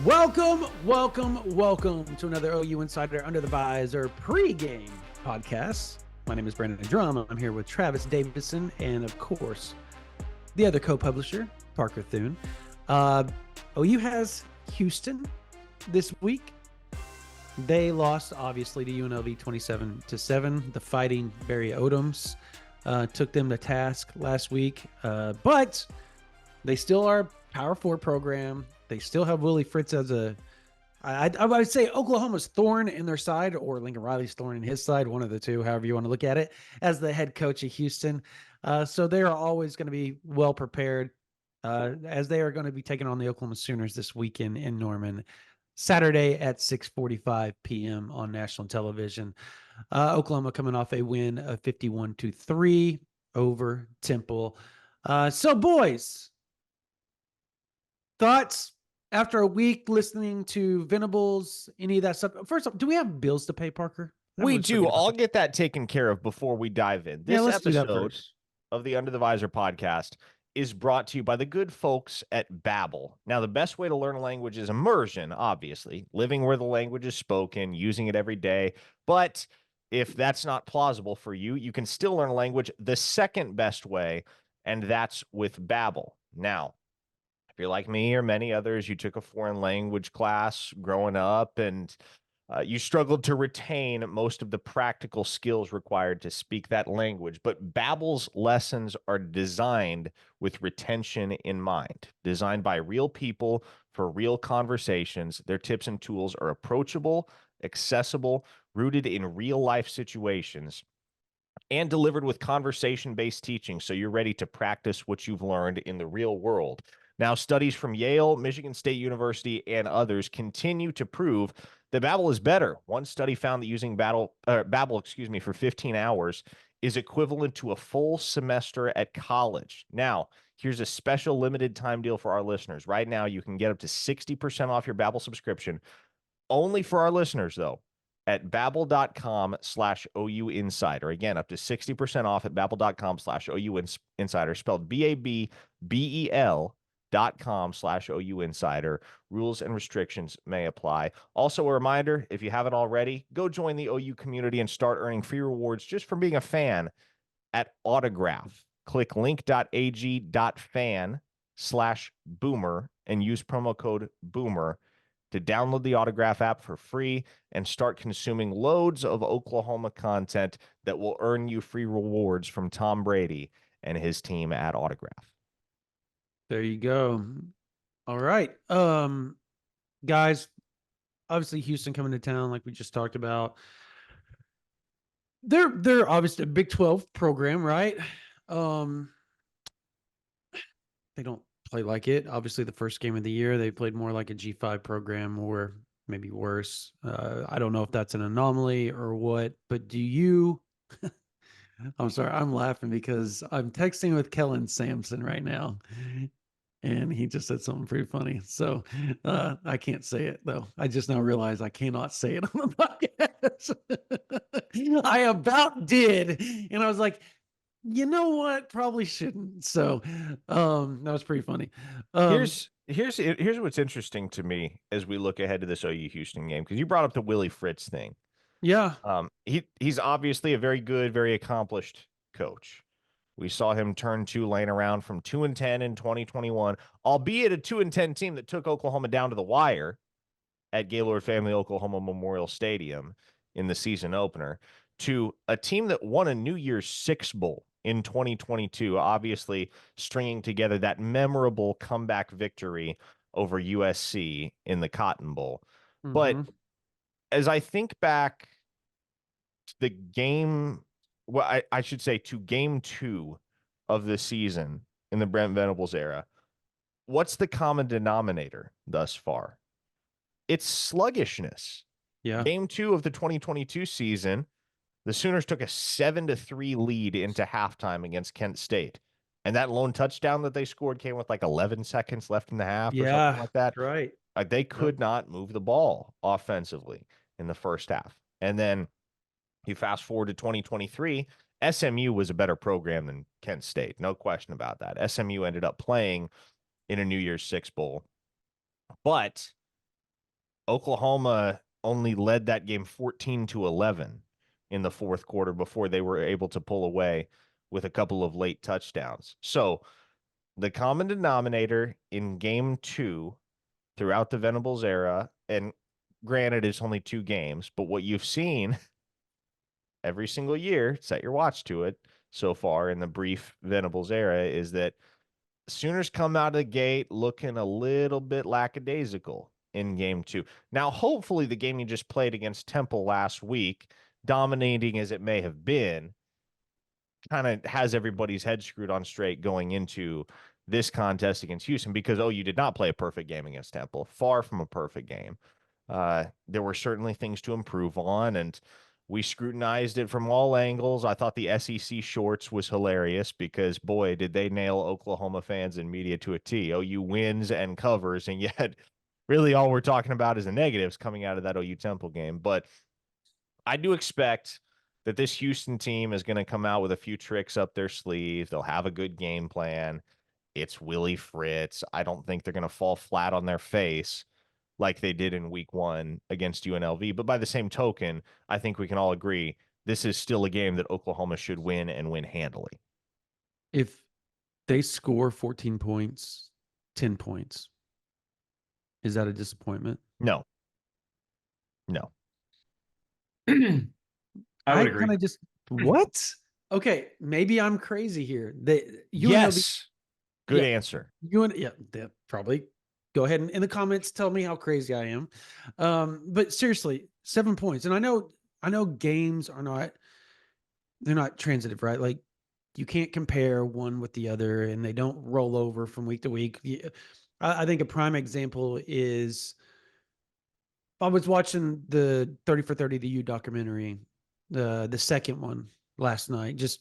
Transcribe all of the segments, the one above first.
Welcome to another OU Insider Under the Visor pregame podcast. My name is Brandon Drum. I'm here with Travis Davidson and, of course, the other co-publisher, Parker Thune. OU has Houston this week. They lost, obviously, to UNLV 27-7. The Fighting Barry Odoms took them to task last week, but they still are a Power 4 program. They still have Willie Fritz as I would say Oklahoma's thorn in their side, or Lincoln Riley's thorn in his side, one of the two, however you want to look at it, as the head coach of Houston. So they are always going to be well prepared, as they are going to be taking on the Oklahoma Sooners this weekend in Norman, Saturday at 6:45 p.m. on national television. Oklahoma coming off a win of 51-3 over Temple. So, boys, thoughts after a week listening to Venables, any of that stuff? First off, do we have bills to pay, Parker? We do. I'll get that taken care of before we dive in. This episode of the Under the Visor podcast is brought to you by the good folks at Babbel. Now, the best way to learn a language is immersion, obviously, living where the language is spoken, using it every day. But if that's not plausible for you, you can still learn a language the second best way, and that's with Babbel. Now, if you're like me or many others, you took a foreign language class growing up and you struggled to retain most of the practical skills required to speak that language. But Babbel's lessons are designed with retention in mind, designed by real people for real conversations. Their tips and tools are approachable, accessible, rooted in real life situations, and delivered with conversation-based teaching, so you're ready to practice what you've learned in the real world. Now, studies from Yale, Michigan State University, and others continue to prove that Babbel is better. One study found that using Babbel, for 15 hours is equivalent to a full semester at college. Now, here's a special limited time deal for our listeners. Right now, you can get up to 60% off your Babbel subscription, only for our listeners, though, at babbel.com/OU Insider. Again, up to 60% off at babbel.com/OU Insider, spelled BABBEL.com/OU Insider. Rules and restrictions may apply. Also, a reminder, if you haven't already, go join the OU community and start earning free rewards just for being a fan at Autograph. Click link.ag.fan/boomer and use promo code BOOMER to download the Autograph app for free and start consuming loads of Oklahoma content that will earn you free rewards from Tom Brady and his team at Autograph. There you go. All right. Guys, obviously Houston coming to town, like we just talked about. They're obviously a Big 12 program, right? They don't play like it. Obviously, the first game of the year, they played more like a G5 program, or maybe worse. I don't know if that's an anomaly or what, but do you... I'm sorry, I'm laughing because I'm texting with Kellen Sampson right now, and he just said something pretty funny. So I can't say it, though. I just now realized I cannot say it on the podcast. I about did, and I was like, you know what? Probably shouldn't. So that was pretty funny. Here's what's interesting to me as we look ahead to this OU Houston game, because you brought up the Willie Fritz thing. Yeah. He's obviously a very good, very accomplished coach. We saw him turn Tulane around from 2-10 in 2021, albeit a 2-10 team that took Oklahoma down to the wire at Gaylord Family Oklahoma Memorial Stadium in the season opener, to a team that won a New Year's Six Bowl in 2022, obviously stringing together that memorable comeback victory over USC in the Cotton Bowl. Mm-hmm. But as I think back to the game, well, I should say to game 2 of the season in the Brent Venables era, what's the common denominator thus far? It's sluggishness. Yeah. Game 2 of the 2022 season, the Sooners took a 7-3 lead into halftime against Kent State. And that lone touchdown that they scored came with like 11 seconds left in the half or something like that. Right. Like they could not move the ball offensively in the first half. And then you fast forward to 2023, SMU was a better program than Kent State. No question about that. SMU ended up playing in a New Year's Six Bowl. But Oklahoma only led that game 14-11 in the fourth quarter before they were able to pull away with a couple of late touchdowns. So the common denominator in game 2 throughout the Venables era, and granted it's only 2 games, but what you've seen every single year, set your watch to it so far in the brief Venables era, is that Sooners come out of the gate looking a little bit lackadaisical in game 2. Now, hopefully the game you just played against Temple last week, dominating as it may have been, kind of has everybody's head screwed on straight going into this contest against Houston, because, you did not play a perfect game against Temple. Far from a perfect game. There were certainly things to improve on, and we scrutinized it from all angles. I thought the SEC shorts was hilarious because, boy, did they nail Oklahoma fans and media to a T. OU wins and covers, and yet really all we're talking about is the negatives coming out of that OU Temple game. But I do expect that this Houston team is going to come out with a few tricks up their sleeve. They'll have a good game plan. It's Willie Fritz. I don't think they're going to fall flat on their face like they did in week 1 against UNLV. But by the same token, I think we can all agree this is still a game that Oklahoma should win, and win handily. If they score 14 points, 10 points, is that a disappointment? No. I would agree. Kind of just what? Okay, maybe I'm crazy here. Yes. Good answer. Probably. Go ahead and in the comments tell me how crazy I am. But seriously, 7 points. And I know games are they're not transitive, right? Like you can't compare one with the other, and they don't roll over from week to week. I think a prime example is I was watching the 30 for 30, the U documentary, the second one last night, just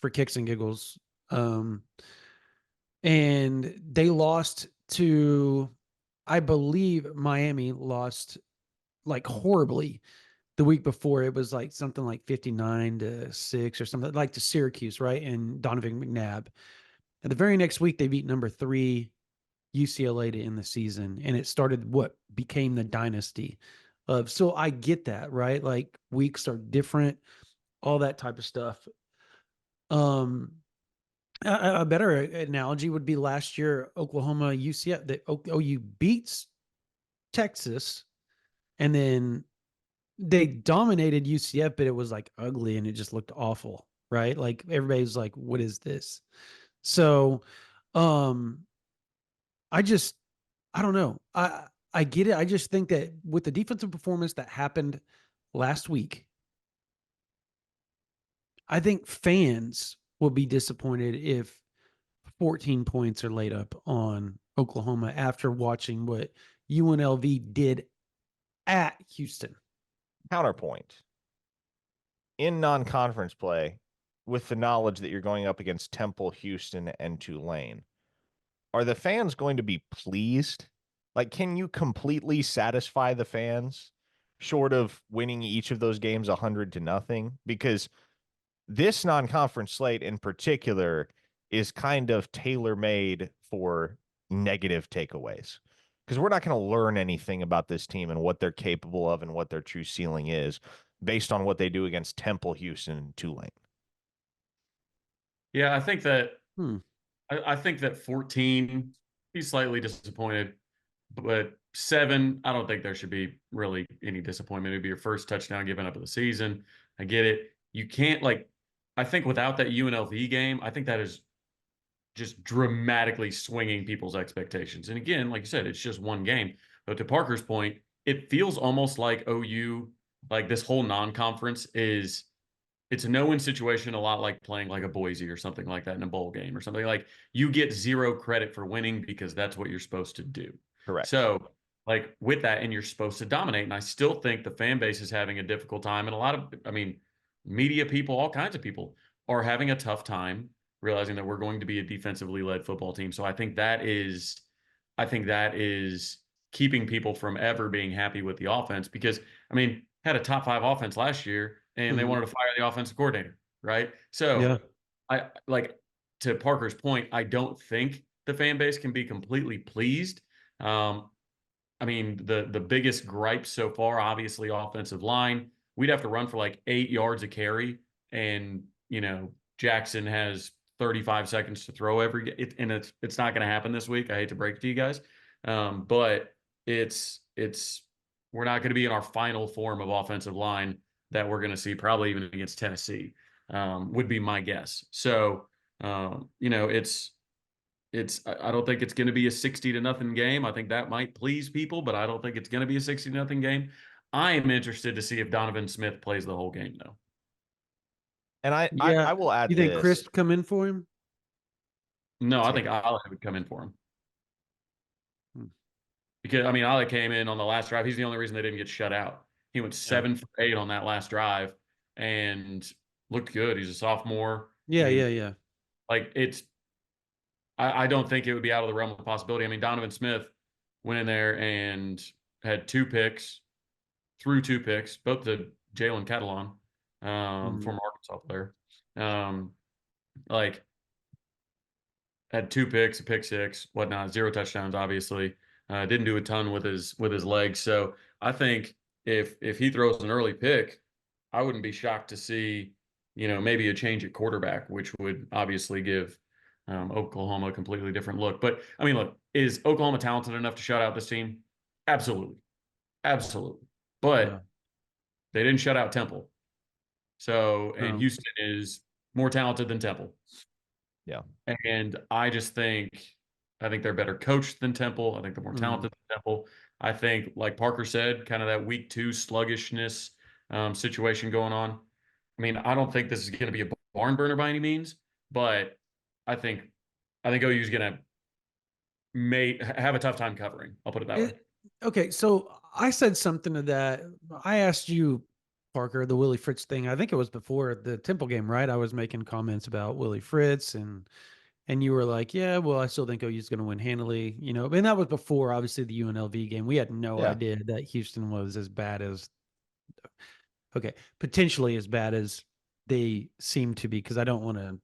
for kicks and giggles. And they lost to, I believe Miami lost like horribly the week before. It was like something like 59-6 or something, like to Syracuse, right? And Donovan McNabb. And the very next week, they beat number 3 UCLA to end the season. And it started what became the dynasty of, so I get that, right? Like weeks are different, all that type of stuff. A better analogy would be last year, Oklahoma, UCF, the OU beats Texas, and then they dominated UCF, but it was like ugly and it just looked awful, right? Like everybody's like, what is this? So, I don't know. I get it. I just think that with the defensive performance that happened last week, I think fans will be disappointed if 14 points are laid up on Oklahoma after watching what UNLV did at Houston. Counterpoint. In non-conference play, with the knowledge that you're going up against Temple, Houston, and Tulane, are the fans going to be pleased? Like, can you completely satisfy the fans short of winning each of those games 100-0? Because this non-conference slate in particular is kind of tailor-made for negative takeaways, because we're not going to learn anything about this team and what they're capable of and what their true ceiling is based on what they do against Temple, Houston, and Tulane. Yeah, I think that I think that 14, he's slightly disappointed, but 7, I don't think there should be really any disappointment. It'd be your first touchdown given up of the season. I get it. You can't, like, I think without that UNLV game, I think that is just dramatically swinging people's expectations. And again, like you said, it's just one game. But to Parker's point, it feels almost like OU, like this whole non-conference it's a no-win situation, a lot like playing like a Boise or something like that in a bowl game or something. Like you get 0 credit for winning because that's what you're supposed to do. Correct. So like with that, and you're supposed to dominate. And I still think the fan base is having a difficult time. And a lot of, media people, all kinds of people are having a tough time realizing that we're going to be a defensively led football team. So I think that is keeping people from ever being happy with the offense, because had a top 5 offense last year and they wanted to fire the offensive coordinator, right? So Yeah. I like, to Parker's point, I don't think the fan base can be completely pleased. I mean, the biggest gripe so far, obviously, offensive line. We'd have to run for like 8 yards a carry, and Jackson has 35 seconds to throw and it's not going to happen this week. I hate to break it to you guys, but it's we're not going to be in our final form of offensive line that we're going to see probably even against Tennessee, would be my guess. So, I don't think it's going to be a 60-0 game. I think that might please people, but I don't think it's going to be a 60-0 game. I am interested to see if Donovan Smith plays the whole game, though. And I will add you think this. Chris come in for him? No, I think Ale would come in for him. Because, I mean, Ale came in on the last drive. He's the only reason they didn't get shut out. He went 7 for 8 on that last drive and looked good. He's a sophomore. Yeah. Like, I don't think it would be out of the realm of possibility. I mean, Donovan Smith went in there and had 2 picks, threw 2 picks, both to Jalen Catalon, former Arkansas player. Had 2 picks, a pick 6, whatnot, 0 touchdowns, obviously. Didn't do a ton with his legs. So I think if he throws an early pick, I wouldn't be shocked to see, maybe a change at quarterback, which would obviously give Oklahoma a completely different look. But I mean, look, is Oklahoma talented enough to shut out this team? Absolutely. But they didn't shut out Temple. So, and Houston is more talented than Temple. Yeah. And I think they're better coached than Temple. I think they're more talented than Temple. I think, like Parker said, kind of that week 2 sluggishness situation going on. I mean, I don't think this is going to be a barn burner by any means, but I think OU is going to have a tough time covering. I'll put it that way. Okay, so I said something to that. I asked you, Parker, the Willie Fritz thing. I think it was before the Temple game, right? I was making comments about Willie Fritz, and you were like, "Yeah, well, I still think OU's going to win handily." And that was before, obviously, the UNLV game. We had no idea that Houston was as bad as, potentially as bad as they seem to be. Because I don't want to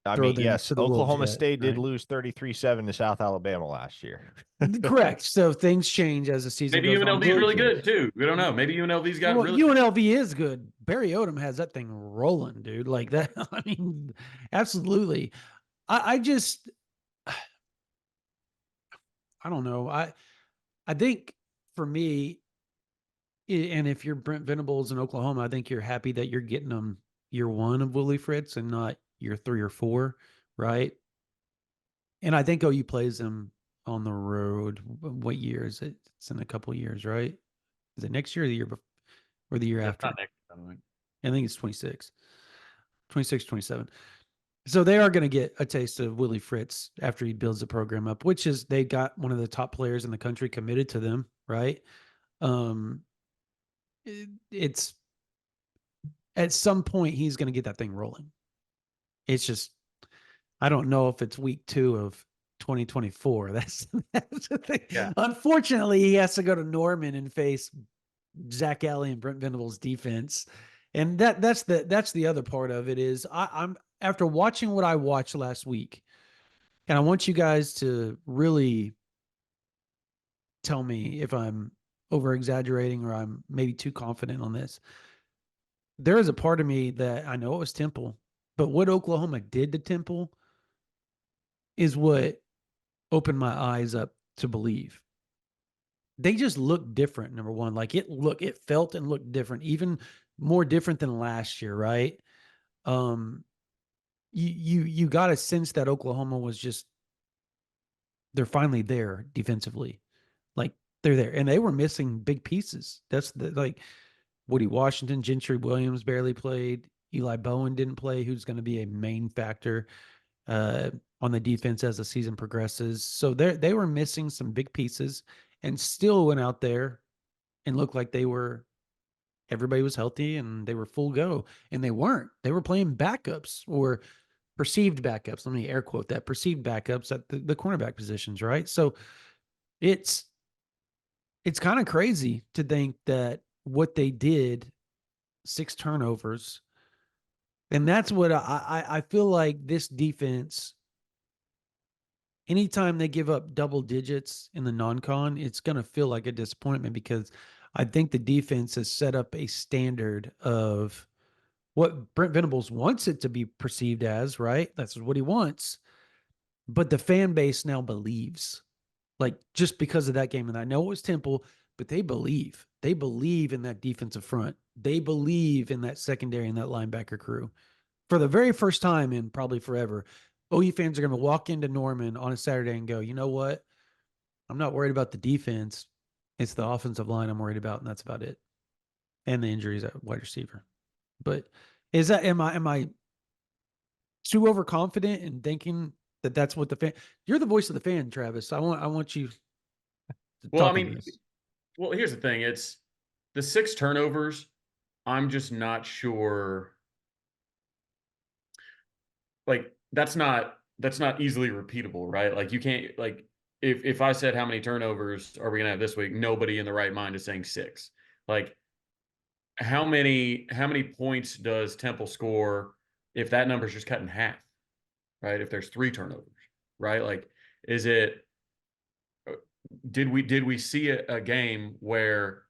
yes, Oklahoma State did lose 33-7 to South Alabama last year. Correct. So things change as the season Maybe goes on. UNLV is really good too. We don't know. Maybe UNLV's got really. UNLV is good. Barry Odom has that thing rolling, dude. Like that. I mean, absolutely. I don't know. I think for me, and if you're Brent Venables in Oklahoma, I think you're happy that you're getting them year 1 of Willie Fritz and not year 3 or 4, right? And I think OU plays them on the road. What year is it? It's in a couple of years, right? Is it next year or the year before, or the year after? Not next, I think it's 26, 27. So they are going to get a taste of Willie Fritz after he builds the program up, which is they got one of the top players in the country committed to them, right? It's at some point he's going to get that thing rolling. It's just, I don't know if it's week 2 of 2024. That's the thing. Yeah. Unfortunately, he has to go to Norman and face Zach Alley and Brent Venables' defense. And that's the other part of it is I'm after watching what I watched last week, and I want you guys to really tell me if I'm over exaggerating or I'm maybe too confident on this. There is a part of me that I know it was Temple, but what Oklahoma did to Temple is what opened my eyes up to believe. They just looked different, number one. Like it felt and looked different, even more different than last year, right? You got a sense that Oklahoma was just, they're finally there defensively. Like they're there. And they were missing big pieces. That's like Woody Washington, Gentry Williams barely played. Eli Bowen didn't play, who's going to be a main factor on the defense as the season progresses. So they were missing some big pieces and still went out there and looked like everybody was healthy and they were full go. And they weren't. They were playing backups or perceived backups. Let me air quote that, perceived backups at the cornerback positions, right? So it's kind of crazy to think that what they did, 6 turnovers, and that's what I feel like this defense anytime they give up double digits in the non-con, it's going to feel like a disappointment because I think the defense has set up a standard of what Brent Venables wants it to be perceived as, right? That's what he wants. But the fan base now believes, like, just because of that game. And I know it was Temple, but they believe. They believe in that defensive front. They believe in that secondary and that linebacker crew. For the very first time in probably forever, OU fans are going to walk into Norman on a Saturday and go, you know what? I'm not worried about the defense. It's the offensive line I'm worried about, and that's about it. And the injuries at wide receiver. But am I too overconfident in thinking that that's what the fan? You're the voice of the fan, Travis. I want you to talk on this. Well, here's the thing. It's the 6 turnovers. I'm just not sure. Like, that's not easily repeatable, right? Like, you can't, like, if I said how many turnovers are we gonna have this week, nobody in the right mind is saying 6. Like, how many points does Temple score if that number's just cut in half, right? If there's 3 turnovers, right? Like, is it did we see a game where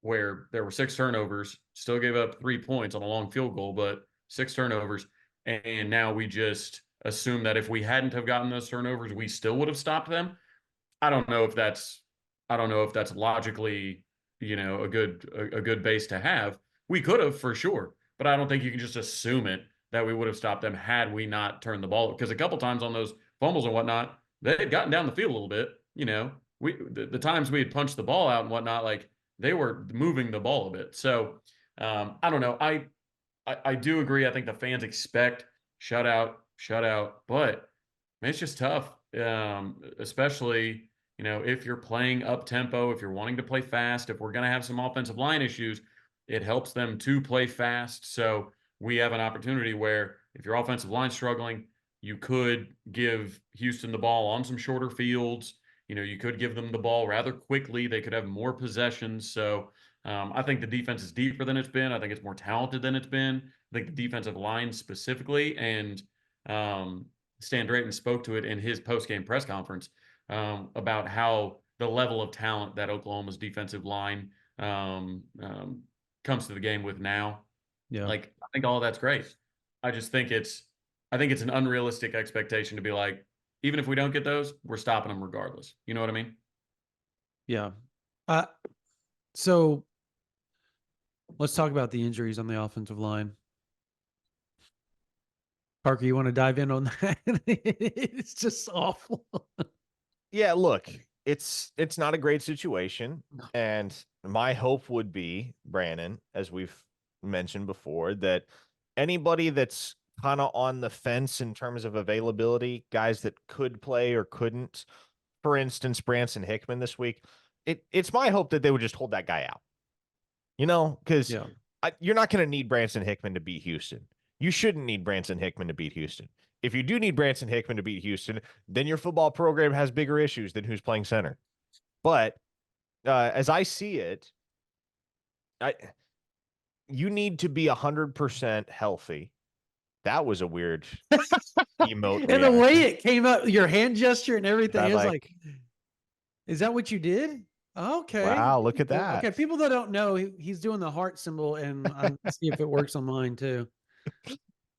there were 6 turnovers, still gave up 3 points on a long field goal, but 6 turnovers, and now we just assume that if we hadn't have gotten those turnovers, we still would have stopped them? I don't know if that's logically, a good base to have. We could have for sure, but I don't think you can just assume it that we would have stopped them had we not turned the ball. Because a couple times on those fumbles and whatnot, they had gotten down the field a little bit. The times we had punched the ball out and whatnot, like, they were moving the ball a bit. So I don't know. I do agree. I think the fans expect shutout, but man, it's just tough, especially if you're playing up tempo, if you're wanting to play fast, if we're going to have some offensive line issues, it helps them to play fast. So we have an opportunity where if your offensive line's struggling, you could give Houston the ball on some shorter fields. You could give them the ball rather quickly. They could have more possessions. So I think the defense is deeper than it's been. I think it's more talented than it's been. I think the defensive line specifically, and Stan Drayton spoke to it in his post-game press conference about how the level of talent that Oklahoma's defensive line comes to the game with now. Yeah. Like, I think all of that's great. I just think it's an unrealistic expectation to be like, even if we don't get those, we're stopping them regardless. You know what I mean? Yeah. So let's talk about the injuries on the offensive line. Parker, you want to dive in on that? It's just awful. Yeah, look, it's not a great situation. And my hope would be, Brandon, as we've mentioned before, that anybody that's kind of on the fence in terms of availability, guys that could play or couldn't, for instance, Branson Hickman this week, it's my hope that they would just hold that guy out. Because you're not going to need Branson Hickman to beat Houston. You shouldn't need Branson Hickman to beat Houston. If you do need Branson Hickman to beat Houston, then your football program has bigger issues than who's playing center. But as I see it, you need to be 100% healthy. That was a weird emote. And the way it came out, your hand gesture and everything, it was like, is that what you did? Okay. Wow, look at that. Okay, people that don't know, he's doing the heart symbol, and I'm see if it works on mine too.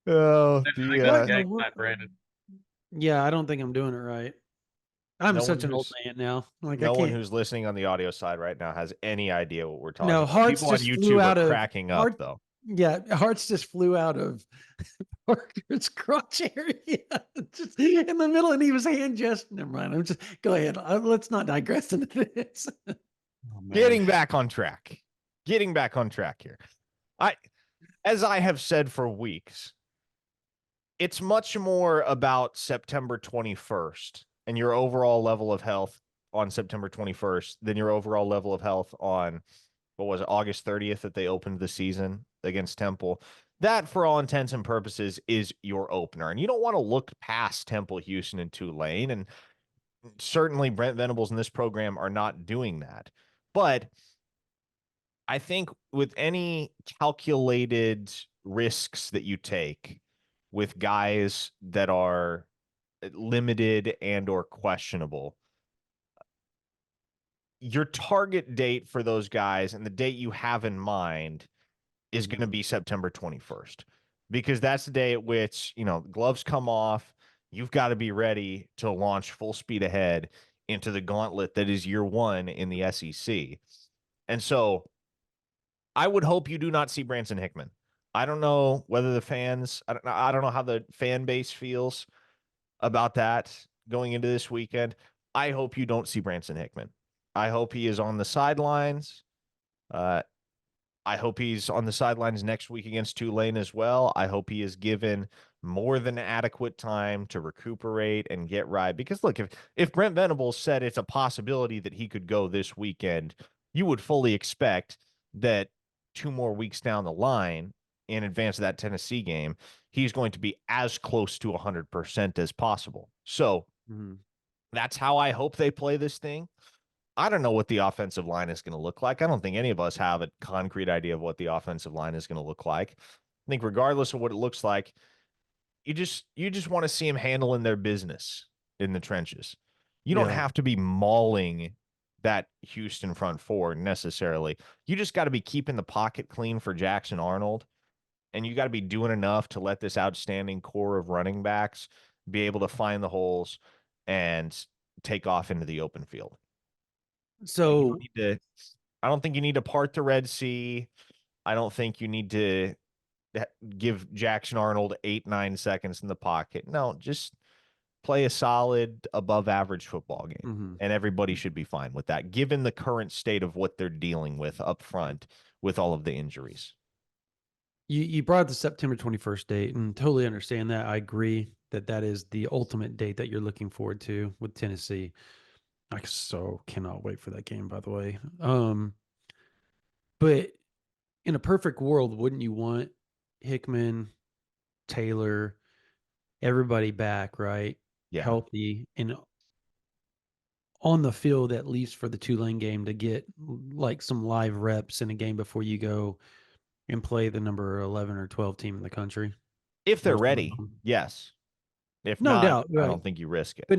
Oh, Brandon. Yeah, I don't think I'm doing it right. I'm such an old man now. Like, no one who's listening on the audio side right now has any idea what we're talking about. Hearts people just on flew YouTube out are of cracking up though. Yeah, hearts just flew out of Parker's crotch area, just in the middle, and he was hand gesturing. Never mind. I'm just go ahead. Let's not digress into this. Getting back on track here. As I have said for weeks, it's much more about September 21st and your overall level of health on September 21st than your overall level of health on, what was it, August 30th that they opened the season against Temple. That, for all intents and purposes, is your opener. And you don't want to look past Temple, Houston, and Tulane. And certainly Brent Venables and this program are not doing that. But I think with any calculated risks that you take with guys that are limited and or questionable, your target date for those guys and the date you have in mind is going to be September 21st, because that's the day at which, gloves come off. You've got to be ready to launch full speed ahead into the gauntlet that is year one in the SEC. And so I would hope you do not see Branson Hickman. I don't know whether the fans, I don't know how the fan base feels about that going into this weekend. I hope you don't see Branson Hickman. I hope he is on the sidelines. I hope he's on the sidelines next week against Tulane as well. I hope he is given more than adequate time to recuperate and get right. Because look, if Brent Venables said it's a possibility that he could go this weekend, you would fully expect that 2 more weeks down the line in advance of that Tennessee game, he's going to be as close to 100% as possible. So that's how I hope they play this thing. I don't know what the offensive line is going to look like. I don't think any of us have a concrete idea of what the offensive line is going to look like. I think regardless of what it looks like, you just want to see them handling their business in the trenches. You don't have to be mauling that Houston front four necessarily. You just got to be keeping the pocket clean for Jackson Arnold, and you got to be doing enough to let this outstanding core of running backs be able to find the holes and take off into the open field. So I don't think you need to part the Red Sea. I don't think you need to give Jackson Arnold 8-9 seconds in the pocket. No, just play a solid above average football game. And everybody should be fine with that, given the current state of what they're dealing with up front with all of the injuries. You brought the September 21st date, and totally understand that. I agree that is the ultimate date that you're looking forward to with Tennessee. I so cannot wait for that game, by the way. But in a perfect world, wouldn't you want Hickman, Taylor, everybody back, right? Yeah. Healthy and on the field, at least for the Tulane game, to get like some live reps in a game before you go and play the number 11 or 12 team in the country. If they're ready, yes. If no not, doubt, right. I don't think you risk it. But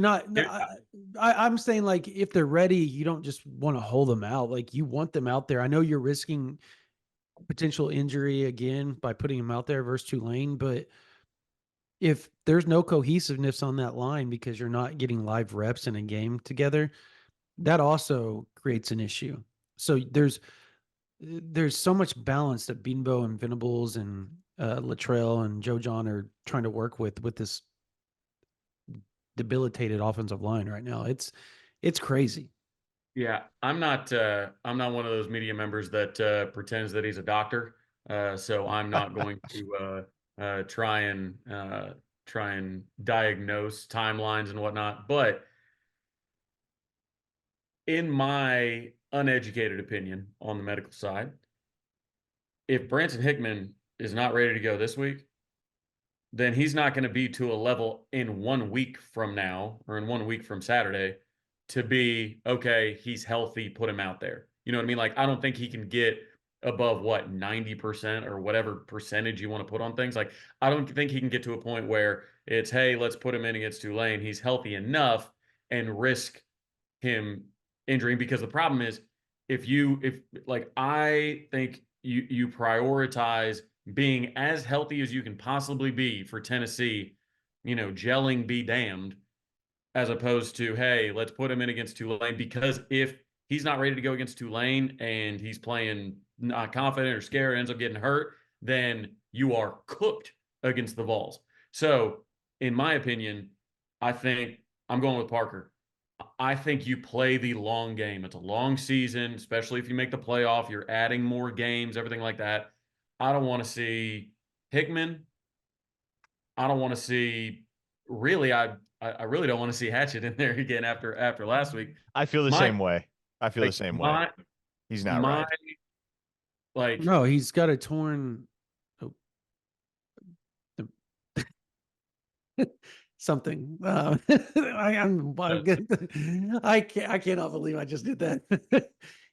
I'm saying, like, if they're ready, you don't just want to hold them out. Like, you want them out there. I know you're risking potential injury again by putting them out there versus Tulane, but if there's no cohesiveness on that line because you're not getting live reps in a game together, that also creates an issue. So there's so much balance that Beanbo and Venables and Latrell and Joe John are trying to work with this debilitated offensive line right now. It's crazy. Yeah, I'm not one of those media members that pretends that he's a doctor. So I'm not going to try and diagnose timelines and whatnot. But in my uneducated opinion on the medical side, if Branson Hickman is not ready to go this week, then he's not going to be to a level in 1 week from now or in 1 week from Saturday to be, okay, he's healthy, put him out there. You know what I mean? Like, I don't think he can get above 90% or whatever percentage you want to put on things. Like, I don't think he can get to a point where it's, hey, let's put him in against Tulane. He's healthy enough and risk him injuring, because the problem is I think you prioritize being as healthy as you can possibly be for Tennessee, gelling be damned, as opposed to, hey, let's put him in against Tulane, because if he's not ready to go against Tulane and he's playing not confident or scared, ends up getting hurt, then you are cooked against the Vols. So in my opinion, I think I'm going with Parker. I think you play the long game. It's a long season, especially if you make the playoff, you're adding more games, everything like that. I don't want to see Hickman. I don't want to see, really, I really don't want to see Hatchett in there again after last week. I feel the same way. He's not right. No, he's got a torn something. I cannot believe I just did that.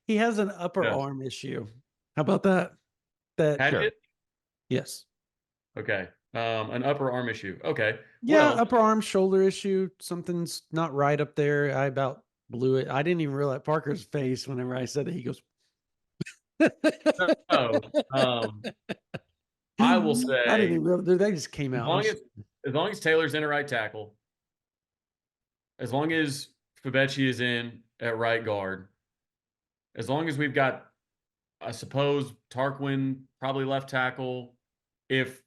He has an upper arm issue. How about that? Hatchet? Yes. Okay. An upper arm issue. Okay. Yeah, upper arm, shoulder issue. Something's not right up there. I about blew it. I didn't even realize Parker's face whenever I said it. He goes, so, I will I didn't say, even realize that just came as out. long as Taylor's in at right tackle, as long as Fabechi is in at right guard, as long as we've got, I suppose, Tarquin probably left tackle, if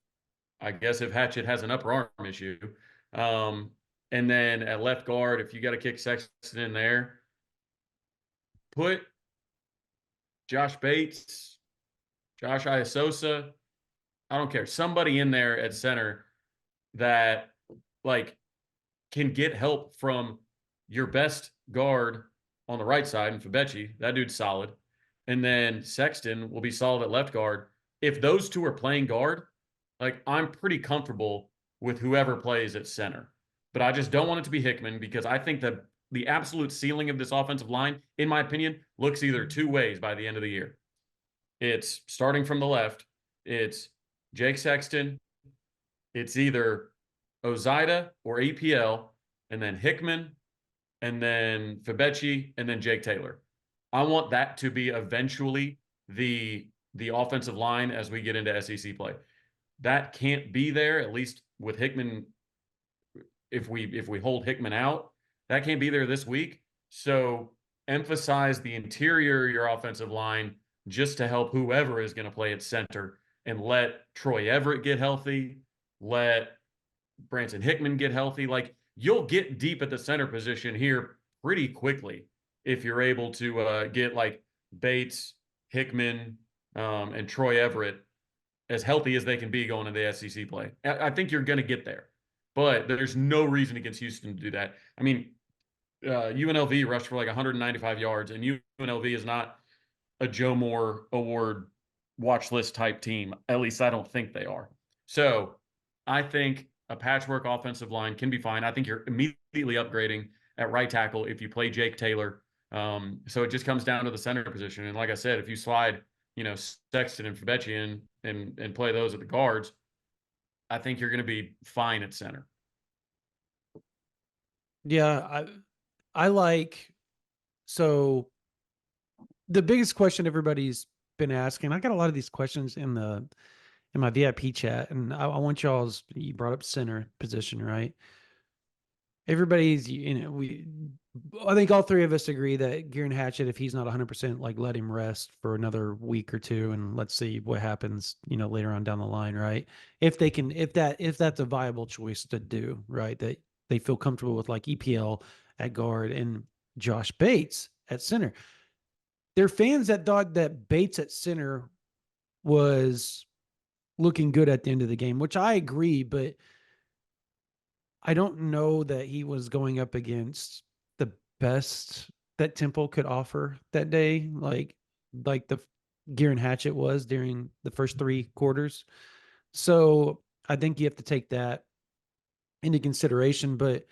Hatchett has an upper arm issue. And then at left guard, if you got to kick Sexton in there, put Josh Bates, Josh Iasosa, I don't care, somebody in there at center that like can get help from your best guard on the right side, and Fabechi, that dude's solid. And then Sexton will be solid at left guard. If those two are playing guard, like I'm pretty comfortable with whoever plays at center. But I just don't want it to be Hickman because I think that the absolute ceiling of this offensive line, in my opinion, looks either two ways by the end of the year. It's starting from the left. It's Jake Sexton. It's either Ozida or EPL, and then Hickman, and then Fabechi, and then Jake Taylor. I want that to be eventually the offensive line as we get into SEC play. That can't be there, at least with Hickman. If we hold Hickman out, that can't be there this week. So emphasize the interior of your offensive line just to help whoever is going to play at center, and let Troy Everett get healthy. Let Branson Hickman get healthy. Like you'll get deep at the center position here pretty quickly if you're able to get like Bates, Hickman, and Troy Everett as healthy as they can be going into the SEC play. I think you're going to get there, but there's no reason against Houston to do that. I mean, UNLV rushed for like 195 yards, and UNLV is not a Joe Moore Award watch list type team. At least I don't think they are. So I think a patchwork offensive line can be fine. I think you're immediately upgrading at right tackle if you play Jake Taylor. So it just comes down to the center position. And like I said, if you slide, Sexton and Fabechi in and play those at the guards, I think you're going to be fine at center. Yeah, I like, so the biggest question everybody's been asking, I got a lot of these questions in my VIP chat, and I want y'all's, you brought up center position, right? Everybody's, I think all three of us agree that Garen Hatchett, if he's not 100%, like let him rest for another week or two, and let's see what happens, later on down the line, right? If that's a viable choice to do, right? That they feel comfortable with, like EPL at guard and Josh Bates at center. There are fans that thought that Bates at center was looking good at the end of the game, which I agree, but I don't know that he was going up against the best that Temple could offer that day, like the Garen Hatchett was during the first three quarters. So I think you have to take that into consideration. But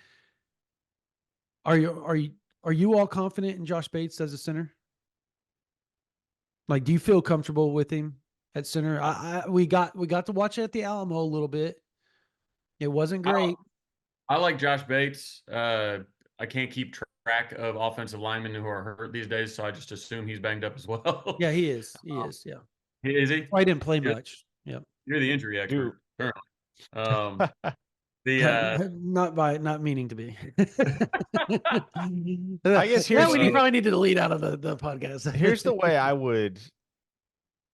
are you all confident in Josh Bates as a center? Like, do you feel comfortable with him at center? We got to watch it at the Alamo a little bit. It wasn't great. I like Josh Bates. I can't keep track of offensive linemen who are hurt these days, so I just assume he's banged up as well. Yeah, he is. He is. Yeah. Is he? I didn't play much. Yep. You're the injury expert, apparently. Not meaning to be. I guess we probably need to delete out of the podcast. Here's the way I would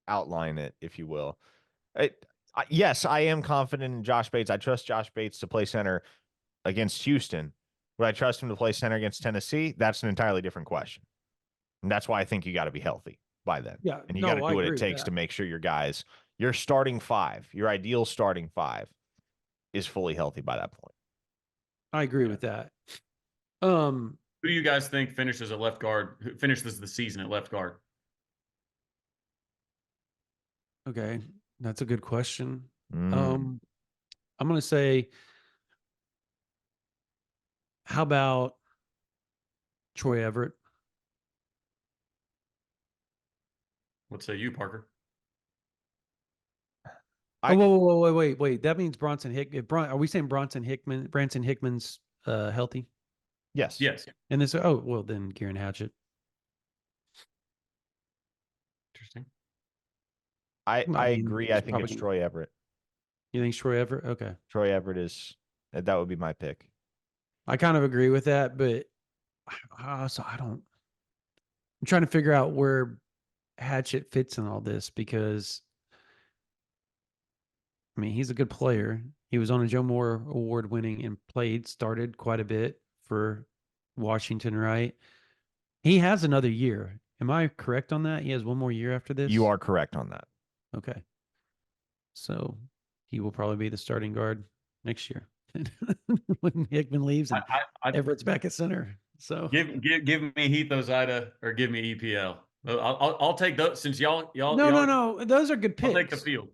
outline it, if you will. Yes, I am confident in Josh Bates. I trust Josh Bates to play center against Houston. Would I trust him to play center against Tennessee? That's an entirely different question. And that's why I think you got to be healthy by then. Yeah, and you got to do what it takes to make sure your starting five, your ideal starting five, is fully healthy by that point. I agree with that. Who do you guys think finishes at left guard? Who finishes the season at left guard? Okay, that's a good question. I'm going to say, how about Troy Everett? What say you, Parker? Wait. That means Bronson are we saying Branson Hickman's healthy? Yes. And this, then Kieran Hatchett. Interesting. I agree. I think it's Troy Everett. You think it's Troy Everett? Okay. Troy Everett that would be my pick. I kind of agree with that, but I'm trying to figure out where Hatchett fits in all this because, I mean, he's a good player. He was on a Joe Moore award winning and started quite a bit for Washington, right? He has another year. Am I correct on that? He has one more year after this? You are correct on that. Okay. So he will probably be the starting guard next year when Hickman leaves and Everett's back at center. So give me Heath Ozida or give me EPL. I'll take those since y'all. No. Those are good picks. I'll take the field.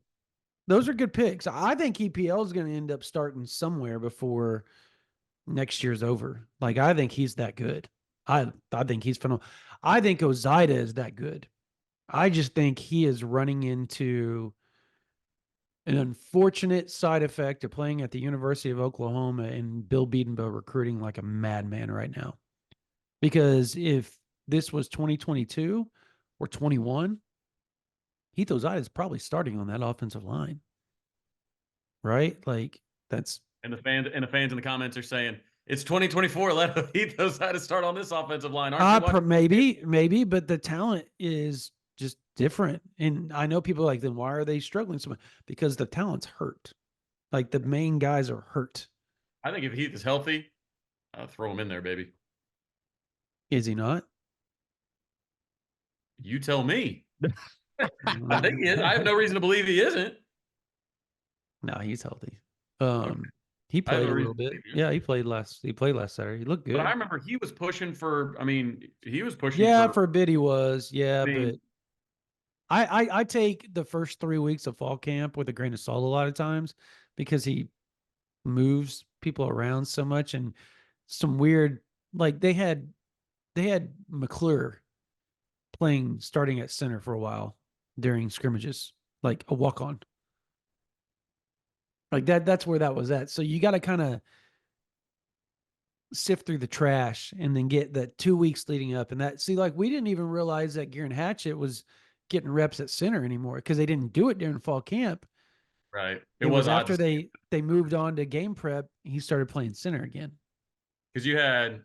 Those are good picks. I think EPL is going to end up starting somewhere before next year's over. Like, I think he's that good. I think he's phenomenal. I think Ozida is that good. I just think he is running into an unfortunate side effect of playing at the University of Oklahoma and Bill Bedenbaugh recruiting like a madman right now. Because if this was 2022 or 21, Heath Ozida is probably starting on that offensive line. Right? Like, that's... And the fans in the comments are saying, it's 2024. Let Heath Ozida start on this offensive line. Maybe, but the talent is just different. And I know people are like, then why are they struggling so much? Because the talent's hurt. Like, the main guys are hurt. I think if Heath is healthy, I'll throw him in there, baby. Is he not? You tell me. I think he is. I have no reason to believe he isn't. No, he's healthy. Okay. He played a little bit. Yeah, he played last Saturday. He looked good. But I remember he was pushing for. Yeah, for a bit he was. Yeah, but I take the first 3 weeks of fall camp with a grain of salt a lot of times because he moves people around so much and some weird, like they had McClure starting at center for a while during scrimmages, like a walk-on. Like that's where that was at. So you got to kind of sift through the trash and then get the 2 weeks leading up. And we didn't even realize that Kieran Hatchett was getting reps at center anymore because they didn't do it during fall camp. Right. It was after they moved on to game prep, he started playing center again. Because you had,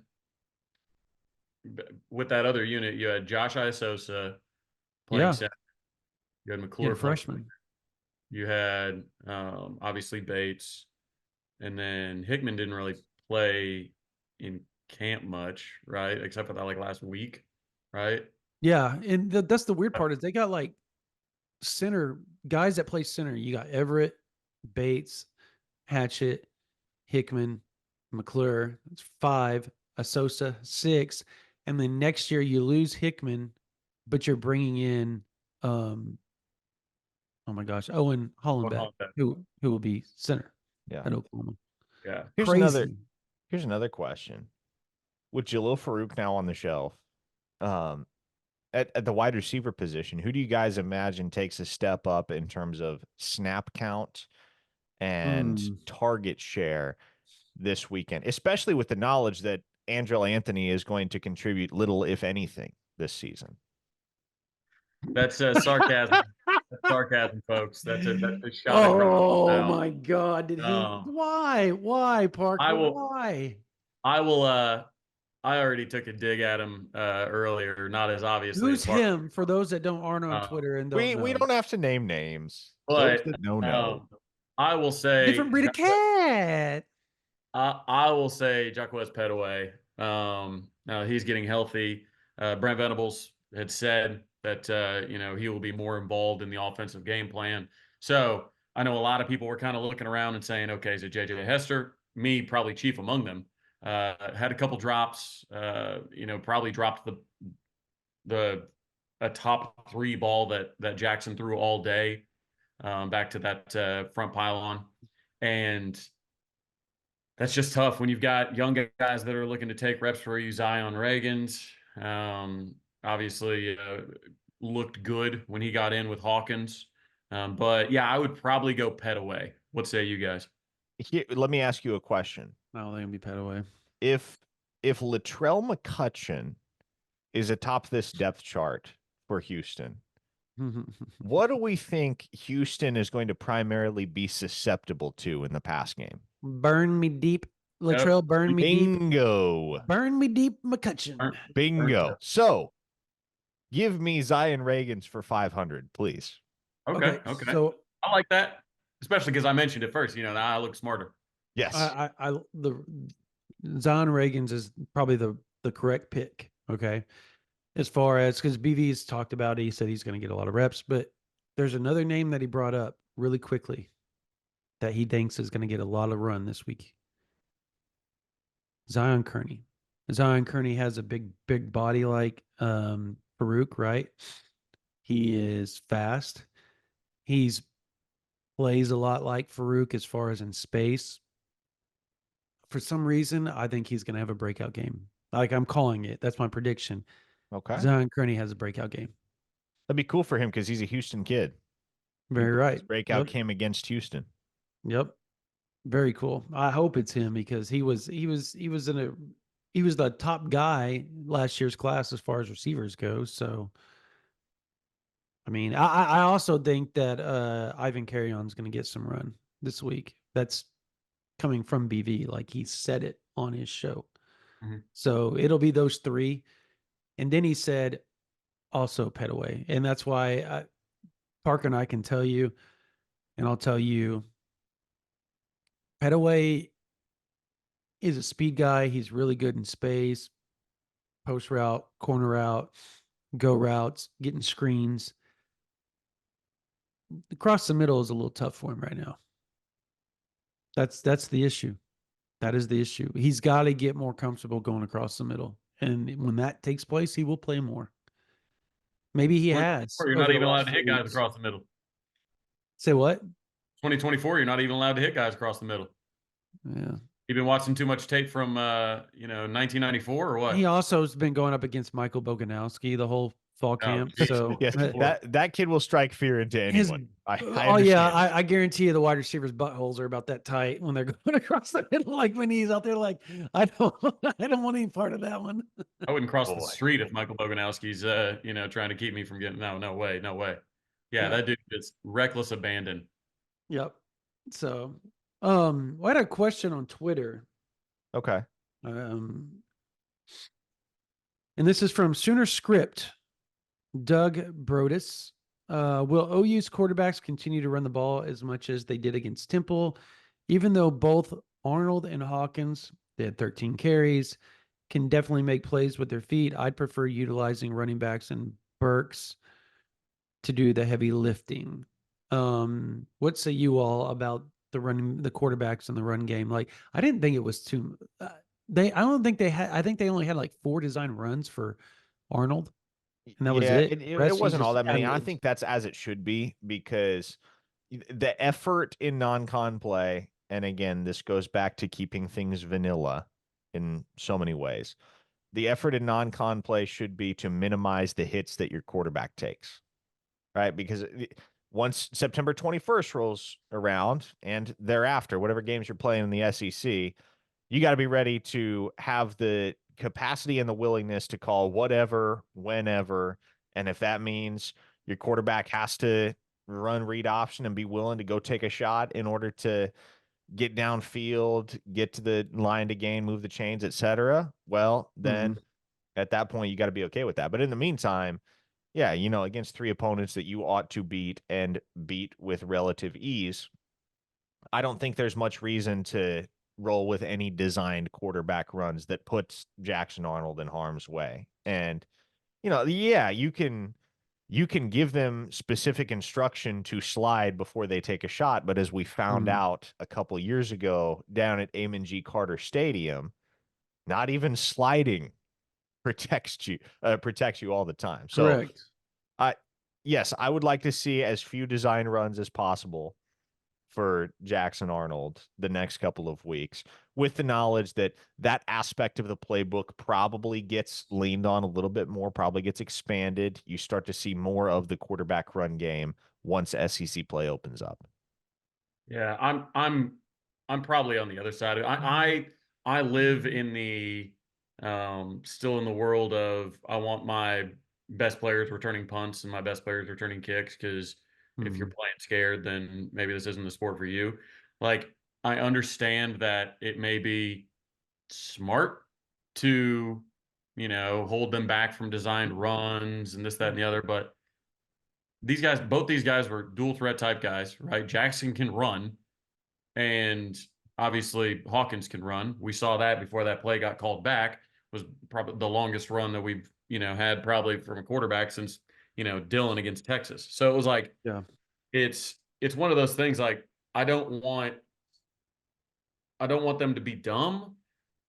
with that other unit, you had Josh Isosa playing center. You had McClure freshman. You had obviously Bates, and then Hickman didn't really play in camp much, right? Except for that last week, right? Yeah, and that's the weird part is they got center guys that play center. You got Everett, Bates, Hatchett, Hickman, McClure. That's 5. Asosa 6, and then next year you lose Hickman, but you're bringing in oh my gosh, Owen Hollenbeck, who will be center at Oklahoma. Yeah. Here's another question. With Jalil Farouk now on the shelf, at the wide receiver position, who do you guys imagine takes a step up in terms of snap count and target share this weekend, especially with the knowledge that Andrel Anthony is going to contribute little, if anything, this season? That's sarcasm. That's sarcasm, folks. That's a shot. Oh my God! Did he? Why, Parker? Why? I will. I already took a dig at him earlier, not as obviously. Who's him? For those that aren't on Twitter and we don't have to name names, but no. I will say different breed of cat. I will say Jaquez Petaway. Now he's getting healthy. Brent Venables had said that he will be more involved in the offensive game plan. So I know a lot of people were kind of looking around and saying, okay, is it JJ Hester? Me, probably chief among them. Had a couple drops. Probably dropped a top 3 ball that Jackson threw all day back to that front pylon, and that's just tough when you've got young guys that are looking to take reps for you. Zion Reagans, obviously looked good when he got in with Hawkins. But yeah, I would probably go Petaway. What say you guys? Here, let me ask you a question. I don't think it'll be Petaway. If Latrell McCutcheon is atop this depth chart for Houston, what do we think Houston is going to primarily be susceptible to in the pass game? Burn me deep, Latrell. Burn me deep. Bingo. Burn me deep, McCutcheon. Bingo. So, give me Zion Reagans for 500, please. Okay. So I like that, especially because I mentioned it first. Now I look smarter. Yes. The Zion Reagans is probably the correct pick. Okay. As far as, because BV's talked about it, he said he's going to get a lot of reps, but there's another name that he brought up really quickly that he thinks is going to get a lot of run this week. Zion Kearney. Zion Kearney has a big body like Farouk, right? He is fast. He's plays a lot like Farouk as far as in space. For some reason, I think he's going to have a breakout game. Like, I'm calling it. That's my prediction. Okay. Zion Kearney has a breakout game. That'd be cool for him because he's a Houston kid. Very right. His breakout came against Houston. Yep. Very cool. I hope it's him because he was the top guy last year's class as far as receivers go. So, I mean, I also think that Ivan Carrion's going to get some run this week. That's coming from BV, like he said it on his show. Mm-hmm. So it'll be those three, and then he said also Petaway, and that's why Parker and I can tell you, and I'll tell you, Petaway is a speed guy. He's really good in space, post route, corner route, go routes, getting screens. Across the middle is a little tough for him right now. That's the issue. That is the issue. He's got to get more comfortable going across the middle. And when that takes place, he will play more. Maybe he has. You're not even allowed to hit guys across the middle. Say what? 2024, you're not even allowed to hit guys across the middle. Yeah. You've been watching too much tape from 1994 or what? He also has been going up against Michael Boganowski the whole fall camp. So yes, that kid will strike fear into anyone. I guarantee you the wide receivers' buttholes are about that tight when they're going across the middle. Like when he's out there, like I don't want any part of that one. I wouldn't cross the street if Michael Boganowski's trying to keep me from getting no way. Yeah, that dude is reckless abandon. Yep. So I had a question on Twitter. Okay. And this is from Sooner Script. Doug Brodus. Will OU's quarterbacks continue to run the ball as much as they did against Temple, even though both Arnold and Hawkins, they had 13 carries, can definitely make plays with their feet? I'd prefer utilizing running backs and Burks to do the heavy lifting. What say you all about the quarterbacks in the run game? Like, I didn't think it was too. I think they only had like 4 design runs for Arnold. And that was it. It wasn't all that many. I think that's as it should be because the effort in non-con play, and again, this goes back to keeping things vanilla in so many ways. The effort in non-con play should be to minimize the hits that your quarterback takes, right? Because once September 21st rolls around and thereafter, whatever games you're playing in the SEC, you got to be ready to have the capacity and the willingness to call whatever, whenever. And if that means your quarterback has to run read option and be willing to go take a shot in order to get downfield, get to the line to gain, move the chains, etc., well, then at that point, you got to be okay with that. But in the meantime, yeah, against 3 opponents that you ought to beat and beat with relative ease, I don't think there's much reason to roll with any designed quarterback runs that puts Jackson Arnold in harm's way. And, you can give them specific instruction to slide before they take a shot. But as we found out a couple years ago down at Amon G. Carter Stadium, not even sliding protects you all the time. So, correct. Yes, I would like to see as few design runs as possible. for Jackson Arnold the next couple of weeks, with the knowledge that that aspect of the playbook probably gets leaned on a little bit more, probably gets expanded. You start to see more of the quarterback run game once SEC play opens up. Yeah, I'm probably on the other side. I live in the still in the world of I want my best players returning punts and my best players returning kicks, because if you're playing scared, then maybe this isn't the sport for you. Like, I understand that it may be smart to, hold them back from designed runs and this, that, and the other, but both these guys were dual threat type guys, right? Jackson can run, and obviously Hawkins can run. We saw that before that play got called back. Was probably the longest run that we've had probably from a quarterback since Dillon against Texas. So it was like, yeah, it's one of those things. Like, I don't want them to be dumb,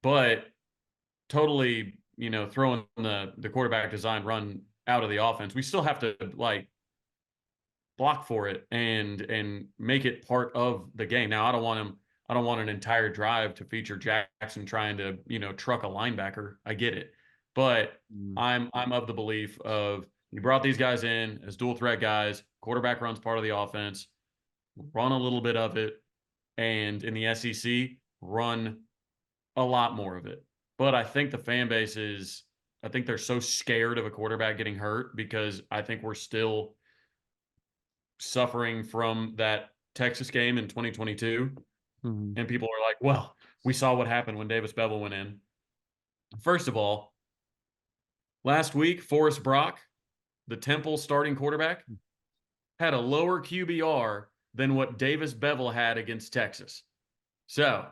but totally throwing the quarterback design run out of the offense. We still have to block for it and make it part of the game. Now, I don't want an entire drive to feature Jackson trying to, truck a linebacker. I get it. But I'm of the belief of, you brought these guys in as dual threat guys, quarterback runs part of the offense, run a little bit of it, and in the SEC, run a lot more of it. But I think the fan base I think they're so scared of a quarterback getting hurt, because I think we're still suffering from that Texas game in 2022. And people are like, well, we saw what happened when Davis Bevel went in. First of all, last week, Forrest Brock, the Temple starting quarterback, had a lower QBR than what Davis Bevel had against Texas. So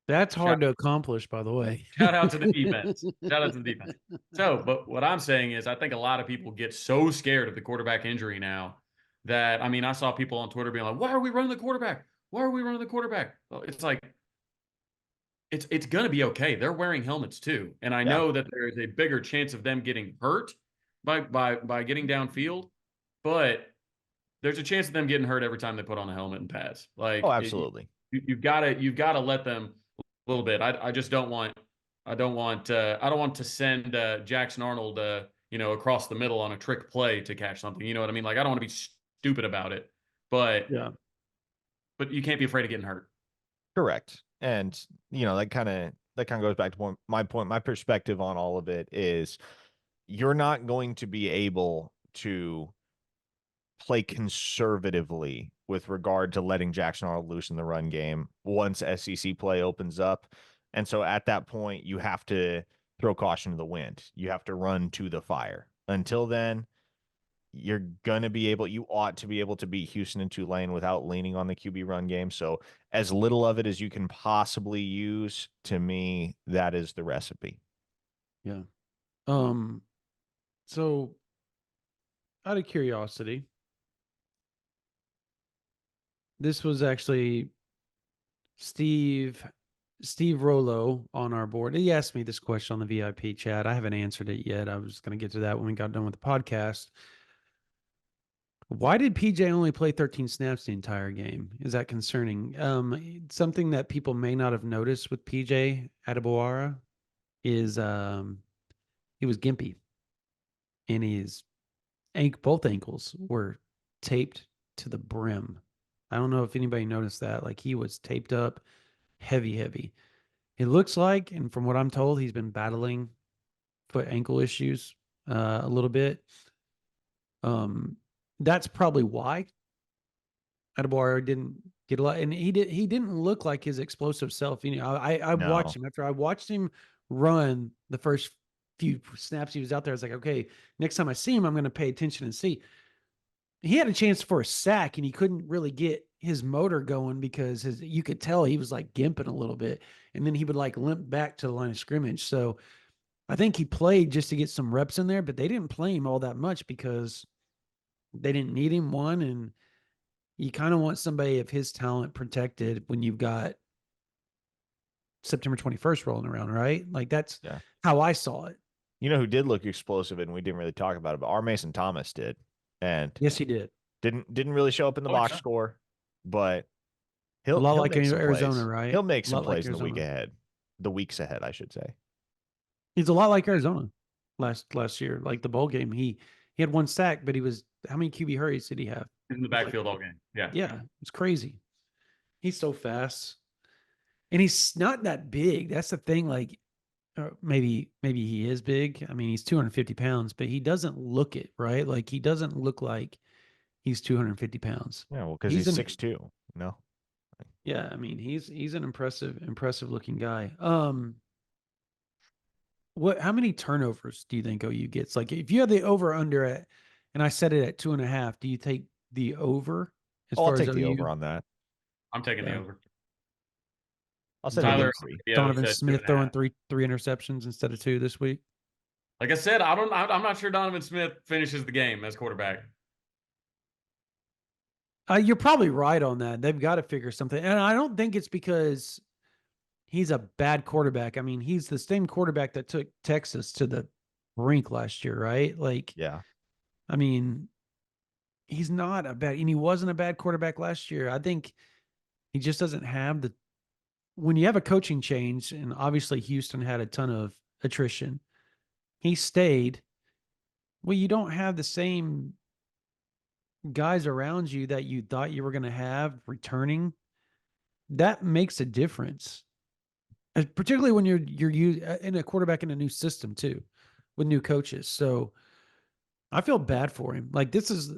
that's hard to accomplish, by the way. Shout out to the defense. Shout out to the defense. So, but what I'm saying is, I think a lot of people get so scared of the quarterback injury now that, I saw people on Twitter being like, why are we running the quarterback? Why are we running the quarterback? Well, it's like, it's going to be okay. They're wearing helmets too. And I know that there is a bigger chance of them getting hurt by getting downfield, but there's a chance of them getting hurt every time they put on a helmet and pads. Like, oh, absolutely. You've got to let them a little bit. I just don't want to send Jackson Arnold across the middle on a trick play to catch something. You know what I mean? Like, I don't want to be stupid about it, but you can't be afraid of getting hurt. Correct. And that kind of goes back to my point. My perspective on all of it is, you're not going to be able to play conservatively with regard to letting Jackson Arnold loose in the run game once SEC play opens up. And so at that point, you have to throw caution to the wind. You have to run to the fire. Until then, you ought to be able to beat Houston and Tulane without leaning on the QB run game. So as little of it as you can possibly use, to me, that is the recipe. Yeah. So out of curiosity, this was actually Steve Rollo on our board. He asked me this question on the VIP chat. I haven't answered it yet. I was going to get to that when we got done with the podcast. Why did PJ only play 13 snaps the entire game? Is that concerning? Something that people may not have noticed with PJ Adebawara is he was gimpy, and both ankles were taped to the brim. I don't know if anybody noticed that. Like, he was taped up heavy. It looks like, and from what I'm told, he's been battling foot ankle issues a little bit. That's probably why Adebawara didn't get a lot, and he didn't look like his explosive self. I watched him after I watched him run the first few snaps he was out there. I was like, okay, next time I see him, I'm going to pay attention and see. He had a chance for a sack, and he couldn't really get his motor going because you could tell he was like gimping a little bit, and then he would like limp back to the line of scrimmage. So I think he played just to get some reps in there, but they didn't play him all that much because they didn't need him, one, and you kind of want somebody of his talent protected when you've got September 21st rolling around, right? Like, that's how I saw it. You know who did look explosive, and we didn't really talk about it, but our Mason Thomas did. And yes, he did. Didn't really show up in the box score, but A lot like make some Arizona, plays. right? He'll make some plays like in the weeks ahead, I should say. He's a lot like Arizona last year, like the bowl game. He had one sack, but how many QB hurries did he have? In the backfield all game. Yeah. Yeah, it's crazy. He's so fast. And he's not that big. That's the thing. Like, maybe he is big. I mean, he's 250 pounds, but he doesn't look it, right? Like, he doesn't look like he's 250 pounds. Yeah, well, because he's 6'2". No. Yeah, I mean, he's an impressive looking guy. How many turnovers do you think OU gets? Like, if you had the over under at, and I set it at 2.5, do you take the over I'll take the over on that. I'm taking the over. I'll set Tyler, Donovan Smith throwing three interceptions instead of 2 this week. Like I said, I'm not sure Donovan Smith finishes the game as quarterback. You're probably right on that. They've got to figure something. And I don't think it's because he's a bad quarterback. I mean, he's the same quarterback that took Texas to the brink last year, right? Like, yeah. I mean, he's not a bad, and he wasn't a bad quarterback last year. I think he just doesn't have when you have a coaching change, and obviously Houston had a ton of attrition, he stayed. Well, you don't have the same guys around you that you thought you were going to have returning. That makes a difference, particularly when you're in a quarterback in a new system too, with new coaches. So I feel bad for him. Like, this is,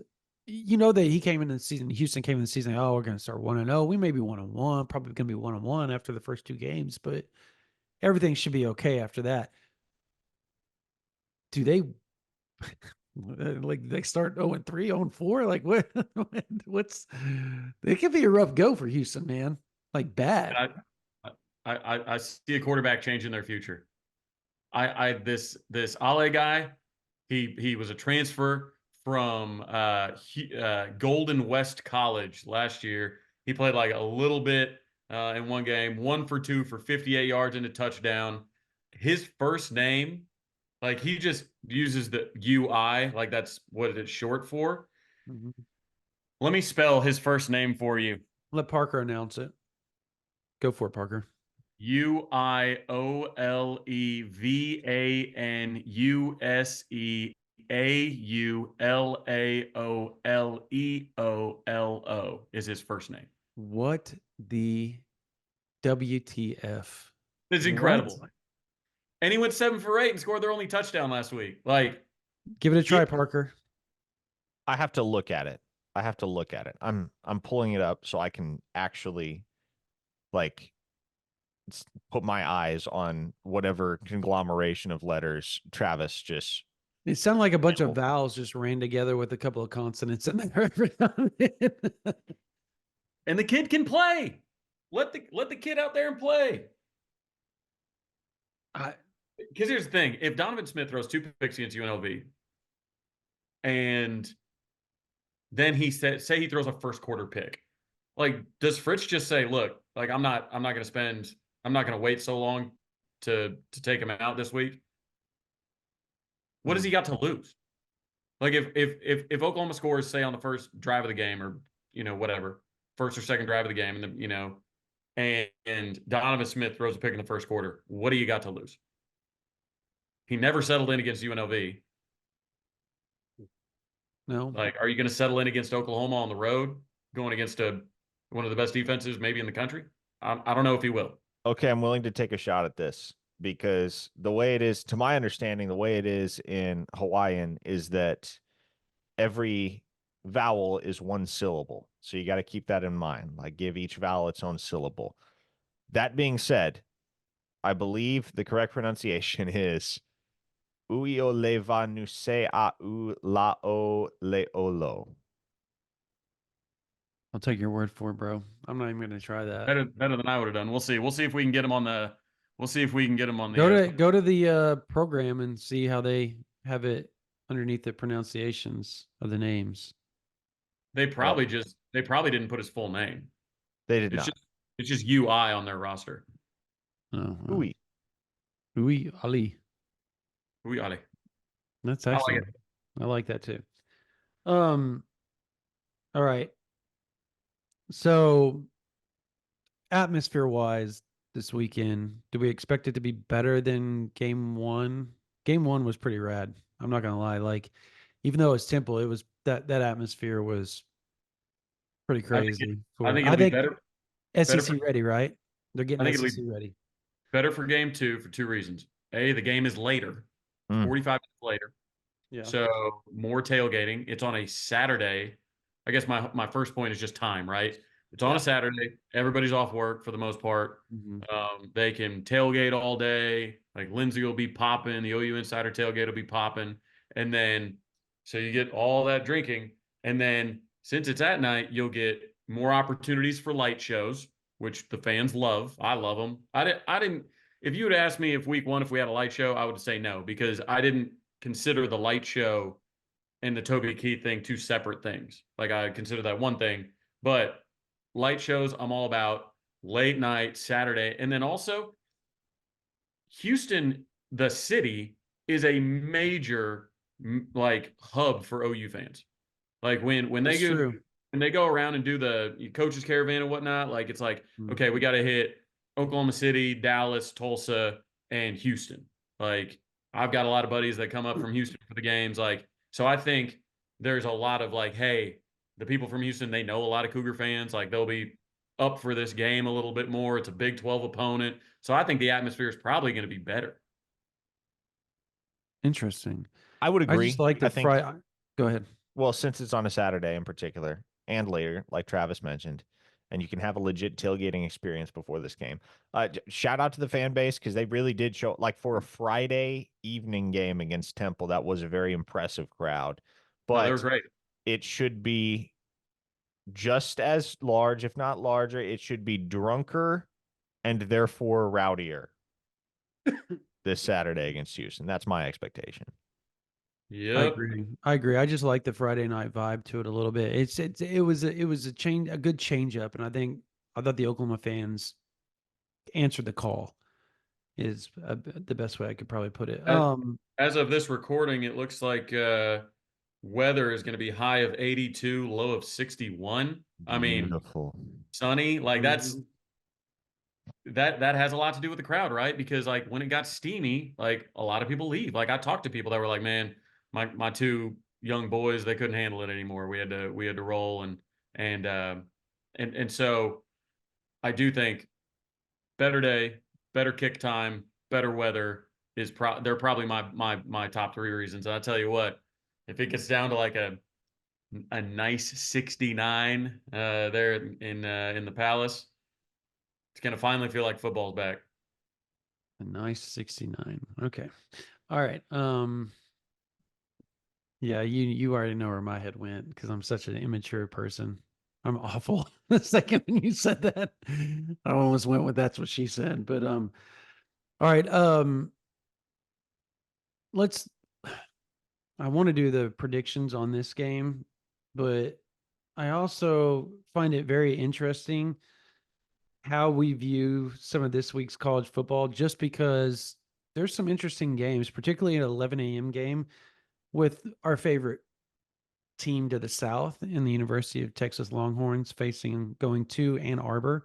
that he came into the season, Houston came in the season, we're going to start 1-0. We may be 1-1, probably going to be 1-1 after the first 2 games, but everything should be okay after that. Do they like they start 0-3, 0-4? Like, what's it could be a rough go for Houston, man. Like, bad. I see a quarterback changing their future. This Ale guy, he was a transfer from Golden West College last year. He played like a little bit in one game, 1 for 2 for 58 yards and a touchdown. His first name, like, he just uses the UI, like that's what it's short for. Mm-hmm. Let me spell his first name for you. Let Parker announce it. Go for it, Parker. UIOLEVANUSEAULAOLEOLO is his first name. What the WTF? It's incredible. What? And he went 7 for 8 and scored their only touchdown last week. Like, give it a try, Parker. I have to look at it. I'm pulling it up so I can actually, like, put my eyes on whatever conglomeration of letters Travis just. It sounded like a bunch of vowels just ran together with a couple of consonants in there. And the kid can play. Let the kid out there and play. Because here's the thing: if Donovan Smith throws 2 picks against UNLV, and then he say he throws a first quarter pick, like, does Fritz just say, "Look, like, I'm not going to wait so long to take him out this week"? What does he got to lose? Like, if Oklahoma scores, say, on the first drive of the game, or whatever, first or second drive of the game, and then and Donovan Smith throws a pick in the first quarter, what do you got to lose? He never settled in against UNLV. No. Like, are you going to settle in against Oklahoma on the road, going against one of the best defenses maybe in the country? I don't know if he will. Okay, I'm willing to take a shot at this, because the way it is, to my understanding, the way it is in Hawaiian is that every vowel is 1 syllable. So you got to keep that in mind. Like, give each vowel its own syllable. That being said, I believe the correct pronunciation is Uiolevanuseaulaoleolo. I'll take your word for it, bro. I'm not even going to try that. Better than I would have done. We'll see. We'll see if we can get him on the. We'll see if we can get him on the. Go to the program and see how they have it underneath the pronunciations of the names. They probably didn't put his full name. They did not. It's just UI on their roster. Oh, Ui Ali. Ui Ali. That's excellent. I like that too. All right. So atmosphere-wise this weekend, do we expect it to be better than game one? Game one was pretty rad. I'm not gonna lie. Like, even though it's Temple, it was that atmosphere was pretty crazy. I think I it'll be think better. SEC ready, right? They're I getting think it'll SEC be ready. better for game two for two reasons. A, the game is later, 45 minutes later. Yeah. So more tailgating. It's on a Saturday. I guess my first point is just time, right? It's on a Saturday. Everybody's off work for the most part. They can tailgate all day. Like Lindsay will be popping. The OU Insider tailgate will be popping. And then, so you get all that drinking. And then since it's at night, you'll get more opportunities for light shows, which the fans love. I love them. I didn't, if you had asked me if week one, if we had a light show, I would say no, because I didn't consider the light show and the Toby Keith thing two separate things. Like I consider that one thing, but light shows I'm all about. Late night Saturday, and then also Houston, the city, is a major like hub for OU fans. Like when they go when they go around and do the coaches caravan and whatnot, like it's like okay, we got to hit Oklahoma City, Dallas, Tulsa, and Houston. Like I've got a lot of buddies that come up from Houston for the games. Like so, I think there's a lot of like, hey, the people from Houston, they know a lot of Cougar fans. Like they'll be up for this game a little bit more. It's a Big 12 opponent. So I think the atmosphere is probably going to be better. Interesting. I would agree. I just like the Friday. Go ahead. Well, since it's on a Saturday in particular and later, like Travis mentioned, and you can have a legit tailgating experience before this game. Shout out to the fan base because they really did show, like for a Friday evening game against Temple, that was a very impressive crowd. But they were great. It should be just as large, if not larger. It should be drunker and therefore rowdier this Saturday against Houston. That's my expectation. Yeah, I agree. I just like the Friday night vibe to it a little bit. It was a good change up, and I thought the Oklahoma fans answered the call. Is the best way I could probably put it. As of this recording, it looks like weather is going to be high of 82, low of 61. I mean, sunny. Like that has a lot to do with the crowd, right? Because like when it got steamy, like a lot of people leave. Like I talked to people that were like, man, my two young boys, they couldn't handle it anymore. We had to roll and so I do think better day, better kick time, better weather is they're probably my top three reasons. And I'll tell you what, if it gets down to like a nice 69 there in the Palace, it's gonna finally feel like football's back. A nice 69. Okay. All right. Yeah, you already know where my head went because I'm such an immature person. I'm awful. The second when you said that, I almost went with that's what she said. But all right. I want to do the predictions on this game, but I also find it very interesting how we view some of this week's college football, just because there's some interesting games, particularly an 11 a.m. game with our favorite team to the south in the University of Texas Longhorns going to Ann Arbor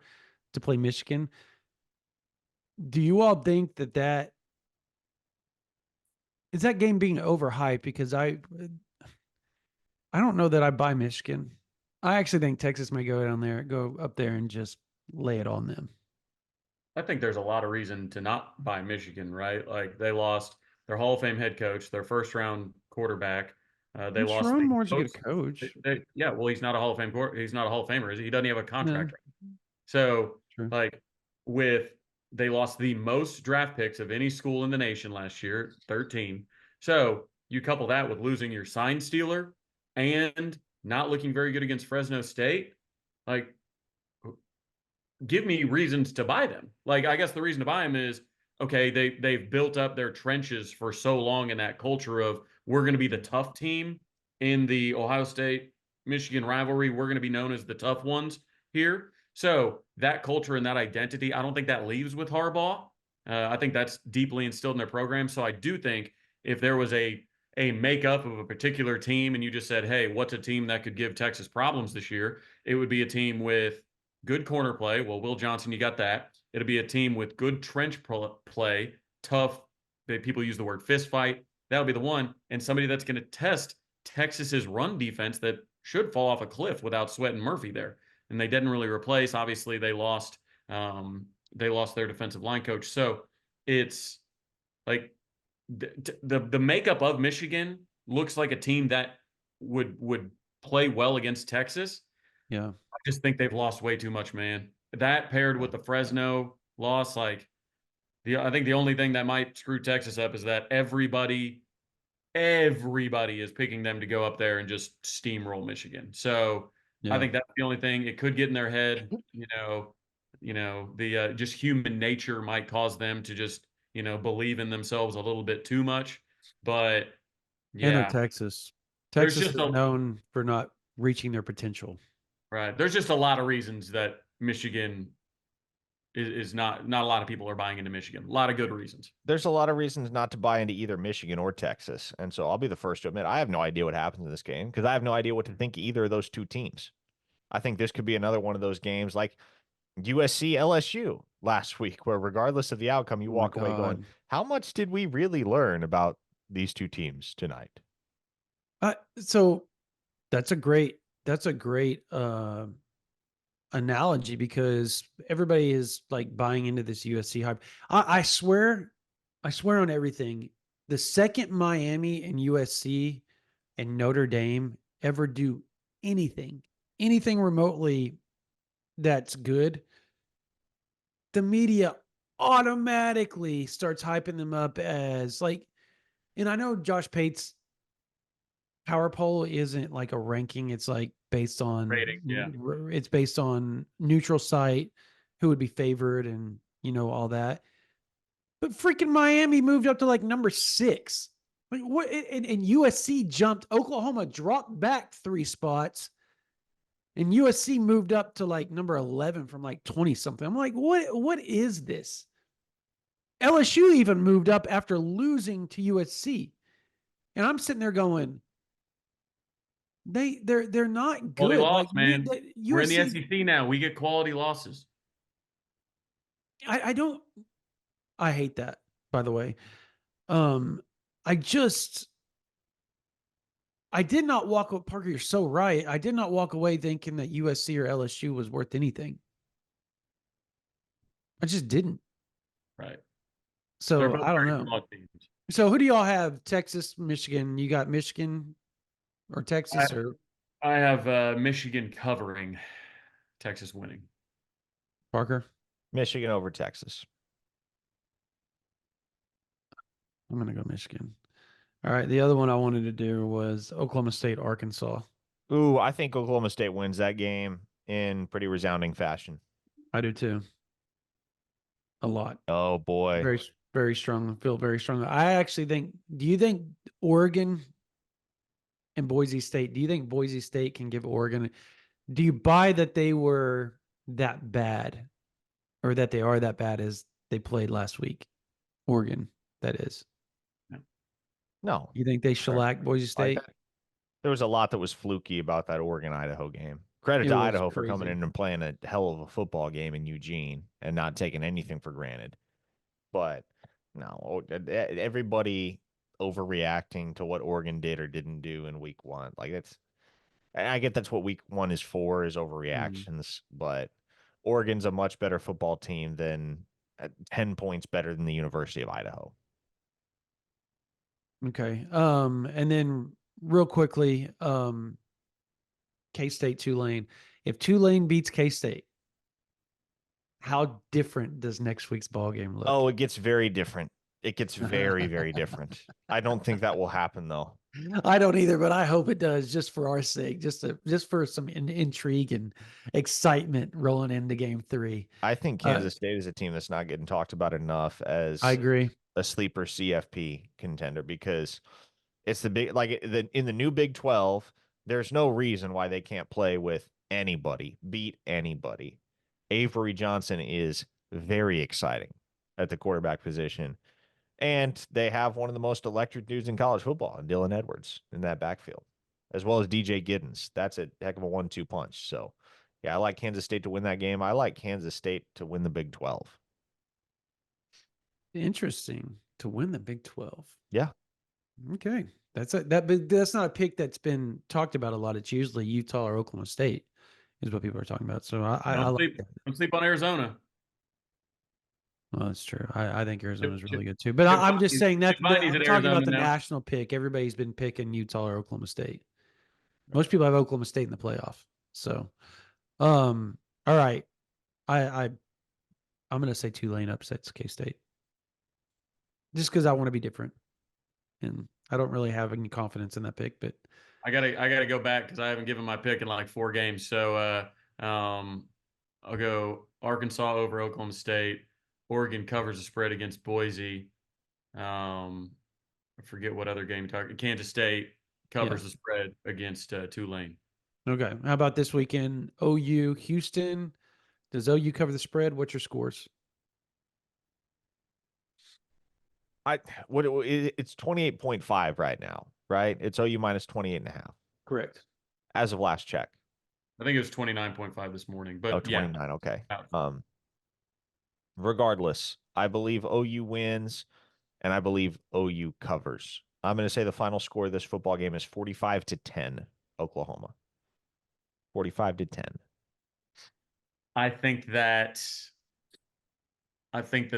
to play Michigan. Do you all think that is that game being overhyped? Because I don't know that I buy Michigan. I actually think Texas may go up there and just lay it on them. I think there's a lot of reason to not buy Michigan, right? Like they lost their Hall of Fame head coach, their first round quarterback. They lost. Sharon Moore's a good coach. Yeah, well, he's not a Hall of Fame. He's not a Hall of Famer, is he? He doesn't have a contract. No. So, like, they lost the most draft picks of any school in the nation last year, 13. So you couple that with losing your sign stealer and not looking very good against Fresno State. Like, give me reasons to buy them. Like, I guess the reason to buy them is, okay, they've built up their trenches for so long in that culture of we're going to be the tough team in the Ohio State-Michigan rivalry. We're going to be known as the tough ones here. So that culture and that identity, I don't think that leaves with Harbaugh. I think that's deeply instilled in their program. So I do think if there was a makeup of a particular team and you just said, hey, what's a team that could give Texas problems this year? It would be a team with good corner play. Well, Will Johnson, you got that. It'll be a team with good trench play, tough. People use the word fist fight. That'll be the one. And somebody that's going to test Texas's run defense that should fall off a cliff without Sweat and Murphy there. And they didn't really replace. Obviously, they lost their defensive line coach. So it's like the makeup of Michigan looks like a team that would play well against Texas. Yeah. I just think they've lost way too much, man. That paired with the Fresno loss, I think the only thing that might screw Texas up is that everybody is picking them to go up there and just steamroll Michigan. So I think that's the only thing. It could get in their head, the just human nature might cause them to just, believe in themselves a little bit too much. But And they're yeah, Texas. Texas is known for not reaching their potential. Right. There's just a lot of reasons that Michigan is not a lot of people are buying into Michigan. A lot of good reasons. There's a lot of reasons not to buy into either Michigan or Texas. And so I'll be the first to admit I have no idea what happens in this game because I have no idea what to think of either of those two teams. I think this could be another one of those games like USC LSU last week, where regardless of the outcome, you walk away going, how much did we really learn about these two teams tonight? So that's a great analogy because everybody is like buying into this USC hype. I swear on everything. The second Miami and USC and Notre Dame ever do anything remotely that's good, the media automatically starts hyping them up as like, and I know Josh Pate's power poll isn't like a ranking. It's like based on rating. Yeah. It's based on neutral site, who would be favored and, all that. But freaking Miami moved up to like number 6. Like what? And USC jumped. Oklahoma dropped back 3 spots. And USC moved up to like number 11 from like 20 something. I'm like, what is this? LSU even moved up after losing to USC. And I'm sitting there going, they're not good. Quality loss, man. USC, we're in the SEC now. We get quality losses. I hate that, by the way. I did not walk away. Parker, you're so right. I did not walk away thinking that USC or LSU was worth anything. I just didn't. Right. So I don't know. So who do y'all have? Texas, Michigan. You got Michigan or Texas I have Michigan covering, Texas winning. Parker? Michigan over Texas. I'm going to go Michigan. All right. The other one I wanted to do was Oklahoma State, Arkansas. Ooh, I think Oklahoma State wins that game in pretty resounding fashion. I do too. A lot. Oh, boy. Very, very strong. Feel very strong. I actually think, do you think Oregon and Boise State, do you think Boise State can give Oregon, do you buy that they were that bad or that they are that bad as they played last week? Oregon, that is. No. You think they shellacked Boise State? There was a lot that was fluky about that Oregon-Idaho game. Credit to Idaho for coming in and playing a hell of a football game in Eugene and not taking anything for granted. But no, everybody overreacting to what Oregon did or didn't do in week 1. Like I get that's what week 1 is for, is overreactions, but Oregon's a much better football team than 10 points better than the University of Idaho. Okay. And then real quickly, K-State, Tulane. If Tulane beats K-State, how different does next week's ball game look? Oh, it gets very different. It gets very, very different. I don't think that will happen, though. I don't either, but I hope it does, just for our sake, just for some intrigue and excitement rolling into game 3. I think Kansas State is a team that's not getting talked about enough as I agree. A sleeper CFP contender, because it's the big, like in the new Big 12, there's no reason why they can't play with anybody, beat anybody. Avery Johnson is very exciting at the quarterback position. And they have one of the most electric dudes in college football, and Dylan Edwards in that backfield, as well as DJ Giddens. That's a heck of a 1-2 punch. So Yeah, I like Kansas State to win that game. I like Kansas State to win the Big 12. Interesting. To win the Big 12. Yeah. Okay. That's not a pick that's been talked about a lot. It's usually Utah or Oklahoma State is what people are talking about. So I like that. Don't sleep on Arizona. Well, that's true. I think Arizona's really good too. But I'm just saying that I'm talking about the national pick. Everybody's been picking Utah or Oklahoma State. Most people have Oklahoma State in the playoff. So, all right. I'm going to say Tulane upsets K-State just because I want to be different, and I don't really have any confidence in that pick. But I gotta go back because I haven't given my pick in like 4 games. So I'll go Arkansas over Oklahoma State. Oregon covers the spread against Boise. I forget what other game you're talking. Kansas State covers the spread against Tulane. Okay. How about this weekend? OU, Houston. Does OU cover the spread? What's your scores? It's 28.5 right now, right? It's OU minus 28.5. Correct. As of last check. I think it was 29.5 this morning, but 29. Yeah. Okay. Regardless, I believe OU wins and I believe OU covers. I'm going to say the final score of this football game is 45-10, Oklahoma. 45-10. I think that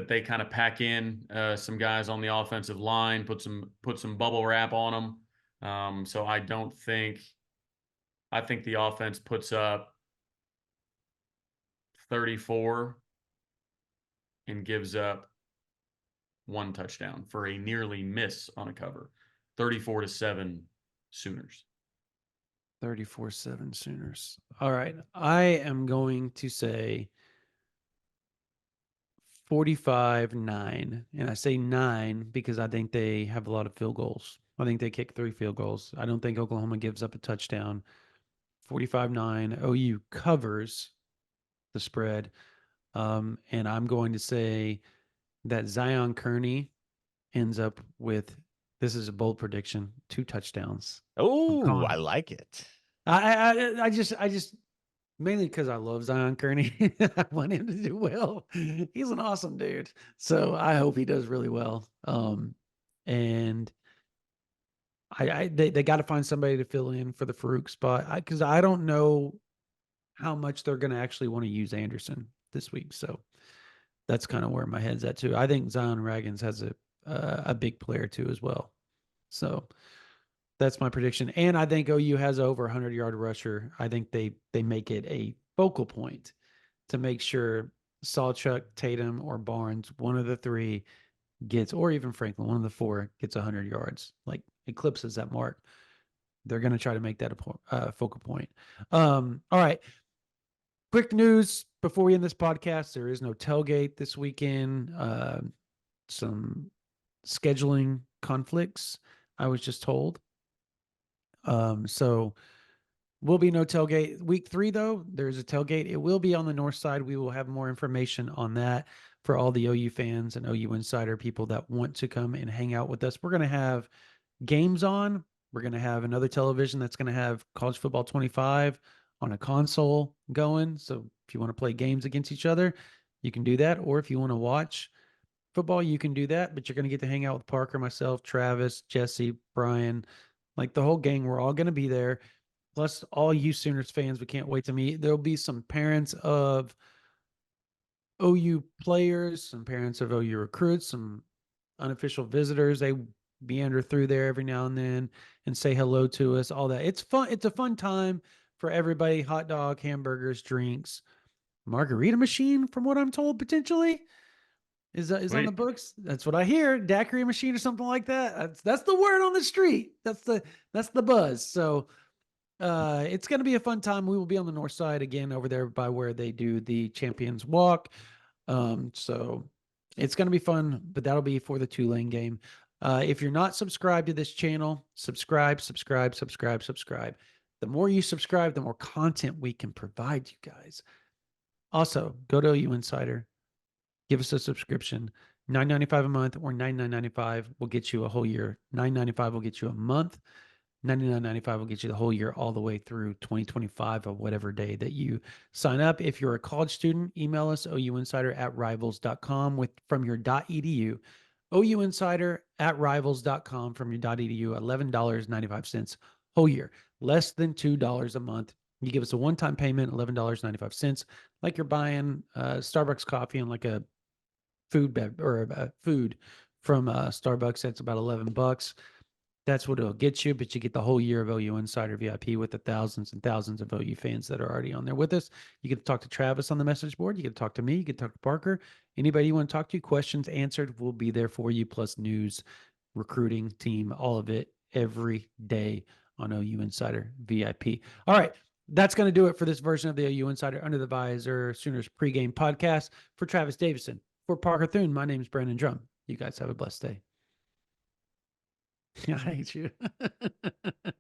they kind of pack in some guys on the offensive line, put some bubble wrap on them. So I think the offense puts up 34 and gives up 1 touchdown for a nearly miss on a cover. 34-7 Sooners. 34-7 Sooners. All right. I am going to say 45-9. And I say 9 because I think they have a lot of field goals. I think they kick 3 field goals. I don't think Oklahoma gives up a touchdown. 45-9. OU covers the spread. And I'm going to say that Zion Kearney ends up with, this is a bold prediction, 2 touchdowns. Oh, I like it. I just mainly because I love Zion Kearney. I want him to do well. He's an awesome dude. So I hope he does really well. And they got to find somebody to fill in for the Farouk spot because I don't know how much they're going to actually want to use Anderson this week. So that's kind of where my head's at too. I think Zion Raggins has a big player too as well. So that's my prediction. And I think OU has over 100-yard rusher. I think they make it a focal point to make sure Sawchuk, Tatum, or Barnes, one of the 3 gets, or even Franklin, one of the 4 gets 100 yards, like eclipses that mark. They're going to try to make that a focal point. All right. Quick news before we end this podcast. There is no tailgate this weekend. Some scheduling conflicts, I was just told. So will be no tailgate. Week 3, though, there's a tailgate. It will be on the north side. We will have more information on that for all the OU fans and OU Insider people that want to come and hang out with us. We're going to have games on. We're going to have another television that's going to have College Football 25 on a console going. So if you want to play games against each other, you can do that. Or if you want to watch football, you can do that. But you're going to get to hang out with Parker, myself, Travis, Jesse, Brian, like the whole gang. We're all going to be there. Plus all you Sooners fans, we can't wait to meet. There'll be some parents of OU players, some parents of OU recruits, some unofficial visitors. They meander through there every now and then and say hello to us, all that. It's fun. It's a fun time for everybody. Hot dog, hamburgers, drinks, margarita machine, from what I'm told, potentially is on the books. That's what I hear. Daiquiri machine or something like that. That's the word on the street. That's the buzz. So it's going to be a fun time. We will be on the north side again over there by where they do the Champions Walk. So it's going to be fun, but that'll be for the Tulane game. If you're not subscribed to this channel, subscribe. The more you subscribe, the more content we can provide you guys. Also, go to OU Insider. Give us a subscription. $9.95 a month or $99.95 will get you a whole year. $9.95 will get you a month. $99.95 will get you the whole year all the way through 2025 of whatever day that you sign up. If you're a college student, email us ouinsider@rivals.com from your .edu. ouinsider@rivals.com from your .edu. $11.95 whole year, less than $2 a month. You give us a one-time payment, $11.95, like you're buying Starbucks coffee and like a food from Starbucks. That's about $11. That's what it'll get you, but you get the whole year of OU Insider VIP with the thousands and thousands of OU fans that are already on there with us. You get to talk to Travis on the message board. You get to talk to me. You get to talk to Parker. Anybody you want to talk to, questions answered, will be there for you, plus news, recruiting, team, all of it every day on OU Insider VIP. All right. That's going to do it for this version of the OU Insider Under the Visor Sooners pregame podcast. For Travis Davidson, for Parker Thune, my name is Brandon Drum. You guys have a blessed day. I hate you.